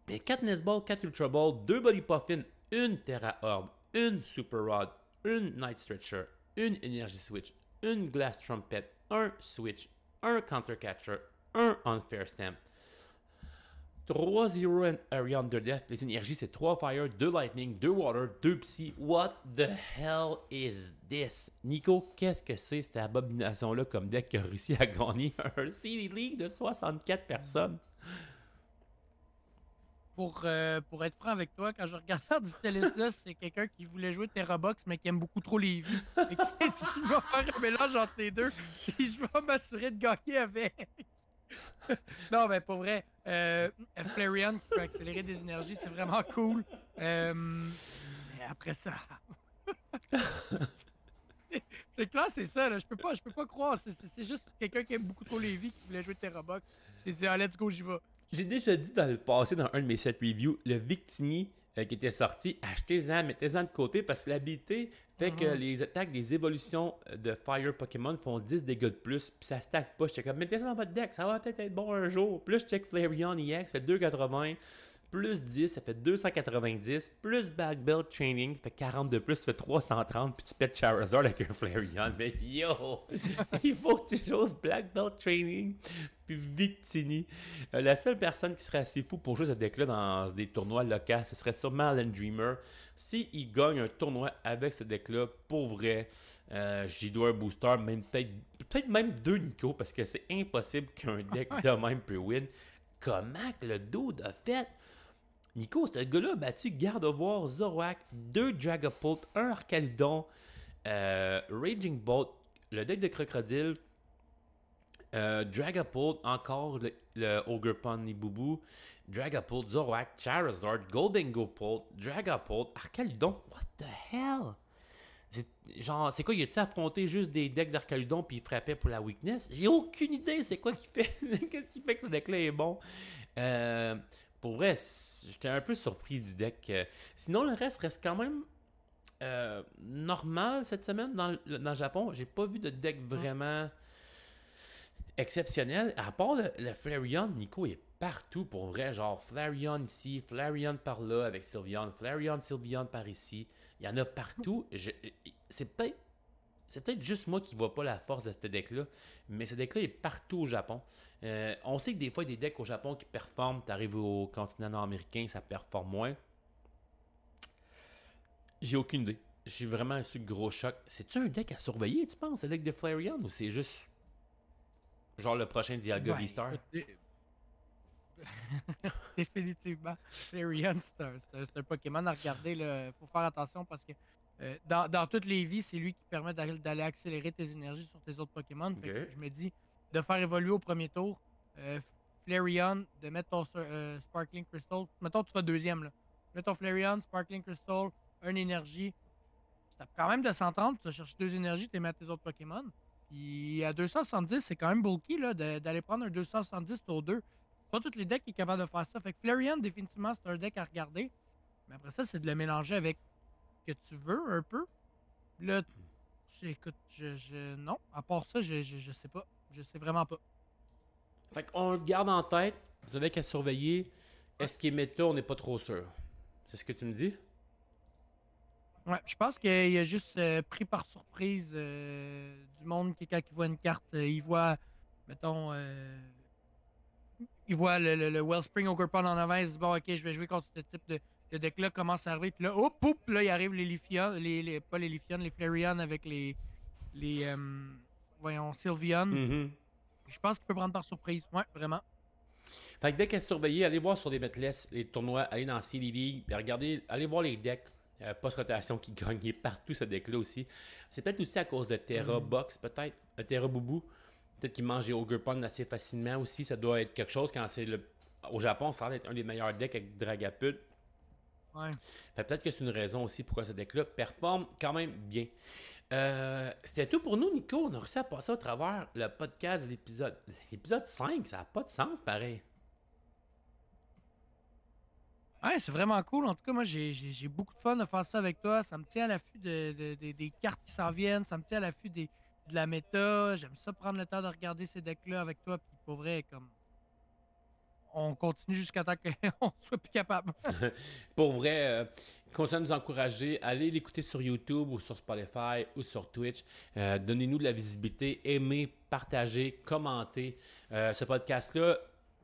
4 Nesball, 4 Ultra Ball, 2 Body Puffin, une Terra Orb, une Super Rod, une Night Stretcher, une Energy Switch, une Glass Trumpet, un Switch, un Counter Catcher, un Unfair Stamp, 3 Zero and Area Under Death. Les énergies, c'est 3 Fire, 2 Lightning, 2 Water, 2 Psy. What the hell is this? Nico, qu'est-ce que c'est cette abomination-là comme deck qui a réussi à gagner un CD League de 64 personnes? Pour être franc avec toi, quand je regarde cette liste-là, c'est quelqu'un qui voulait jouer Terrabox, mais qui aime beaucoup trop les vies. Et qui s'est dit qu'il va faire un mélange entre les deux. Et je vais m'assurer de gagner avec. Non, mais pour vrai, Flareon qui peut accélérer des énergies, c'est vraiment cool. Mais après ça... c'est clair, c'est ça. Là. Je peux pas croire. C'est juste quelqu'un qui aime beaucoup trop les vies qui voulait jouer Terrabox. Je t'ai dit, ah, let's go, j'y vais. J'ai déjà dit dans le passé, dans un de mes set reviews, le Victini qui était sorti, achetez-en, mettez-en de côté parce que l'habilité fait que les attaques des évolutions de Fire Pokémon font 10 dégâts de plus, puis ça stack pas. J'étais comme, mettez-ça dans votre deck, ça va peut-être être bon un jour. Plus je check Flareon EX, ça fait 280, plus 10, ça fait 290, plus Black Belt Training, ça fait 40 de plus, ça fait 330, puis tu pètes Charizard avec un Flareon. Mais yo, il faut que tu joues Black Belt Training puis Victini. La seule personne qui serait assez fou pour jouer ce deck-là dans des tournois locaux, ce serait sûrement Alan Dreamer. S'il gagne un tournoi avec ce deck-là, pour vrai, j'y dois un booster, même peut-être même 2 Nico, parce que c'est impossible qu'un deck de même peut win. Comment que le dude a fait? Nico, ce gars-là a battu Garde of War, Zoroark, 2 Dragapult, 1 Archaludon, Raging Bolt, le deck de Crocodile, Dragapult, encore le Ogre Pony Boubou, Dragapult, Zoroark, Charizard, Golden Gopult, Dragapult, Archaludon. What the hell? C'est quoi, il a-tu affronté juste des decks d'Archaludon puis il frappait pour la weakness? J'ai aucune idée c'est quoi qu'il fait. Qu'est-ce qui fait que ce deck-là est bon? Pour vrai, j'étais un peu surpris du deck. Sinon, le reste quand même normal cette semaine dans le Japon. J'ai pas vu de deck vraiment exceptionnel. À part le Flareon, Nico est partout pour vrai. Genre Flareon ici, Flareon par là avec Sylveon, Flareon, Sylveon par ici. Il y en a partout. C'est peut-être juste moi qui vois pas la force de ce deck-là, mais ce deck-là est partout au Japon. On sait que des fois, il y a des decks au Japon qui performent. Tu arrives au continent nord-américain, ça performe moins. J'ai aucune idée. J'ai vraiment su gros choc. C'est-tu un deck à surveiller, tu penses, le deck de Flareon, ou c'est juste genre le prochain Dialga V-Star? Définitivement. Flareon, c'est un Pokémon à regarder. Il faut faire attention parce que dans toutes les vies, c'est lui qui permet d'aller accélérer tes énergies sur tes autres Pokémon. Fait que je me dis de faire évoluer au premier tour Flareon, de mettre ton Sparkling Crystal. Mettons tu vas deuxième. Là. Mets ton Flareon, Sparkling Crystal, 1 énergie. Tu tapes quand même de 130, tu vas chercher 2 énergies, tu les mets à tes autres Pokémon. Puis à 270, c'est quand même bulky d'aller prendre un 270 tour 2. Pas tous les decks qui sont capables de faire ça. Fait que Flareon, définitivement, c'est un deck à regarder. Mais après ça, c'est de le mélanger avec ce que tu veux un peu. Là, écoute, non. À part ça, je sais pas. Je sais vraiment pas. Fait qu'on le garde en tête. Vous avez qu'à surveiller. Est-ce qu'il est méta? On n'est pas trop sûr. C'est ce que tu me dis? Ouais, je pense qu'il a juste pris par surprise du monde qui, quand il voit une carte, il voit, mettons, il voit le Wellspring Ogerpon en avant, il se dit bon, ok, je vais jouer contre ce type de deck-là, commence à arriver, puis là, hop, hop, là, il arrive les Leafeon, pas les Leafeon, les Flareon avec les voyons, Sylveon. Je pense qu'il peut prendre par surprise, ouais, vraiment. Fait que deck à surveiller, allez voir sur les Betless, les tournois, allez dans CD League, regardez, allez voir les decks. Post-rotation qui gagnait partout ce deck-là aussi. C'est peut-être aussi à cause de Terra Box, peut-être. Terra Boubou. Peut-être qu'il mange les Ogerpon assez facilement aussi. Ça doit être quelque chose quand c'est au Japon, ça va être un des meilleurs decks avec Dragapult. Ouais. Peut-être que c'est une raison aussi pourquoi ce deck-là performe quand même bien. C'était tout pour nous, Nico. On a réussi à passer au travers le podcast de l'épisode 5. Ça n'a pas de sens, pareil. Ouais, c'est vraiment cool. En tout cas, moi, j'ai beaucoup de fun de faire ça avec toi. Ça me tient à l'affût des cartes qui s'en viennent. Ça me tient à l'affût de la méta. J'aime ça prendre le temps de regarder ces decks-là avec toi. Puis pour vrai, comme on continue jusqu'à temps qu'on soit plus capable. Pour vrai, continuez à nous encourager. Allez l'écouter sur YouTube ou sur Spotify ou sur Twitch. Donnez-nous de la visibilité. Aimez, partagez, commentez. Ce podcast-là,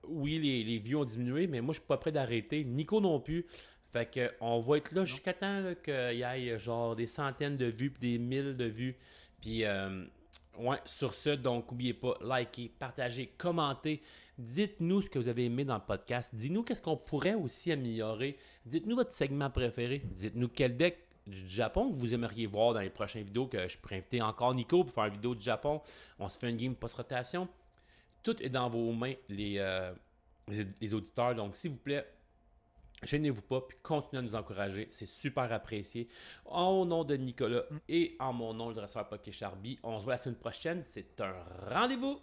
oui, les views ont diminué, mais moi, je suis pas prêt d'arrêter. Nico non plus. Fait que on va être là jusqu'à temps qu'il y ait genre des centaines de vues puis des 1000 de vues. Puis, ouais, sur ce, donc, n'oubliez pas, likez, partagez, commentez. Dites-nous ce que vous avez aimé dans le podcast. Dites-nous qu'est-ce qu'on pourrait aussi améliorer. Dites-nous votre segment préféré. Dites-nous quel deck du Japon que vous aimeriez voir dans les prochaines vidéos, que je pourrais inviter encore Nico pour faire une vidéo du Japon. On se fait une game post-rotation. Tout est dans vos mains, les auditeurs. Donc, s'il vous plaît, gênez-vous pas, puis continuez à nous encourager. C'est super apprécié. Au nom de Nicolas et en mon nom, le dresseur Poké Charby, on se voit la semaine prochaine. C'est un rendez-vous!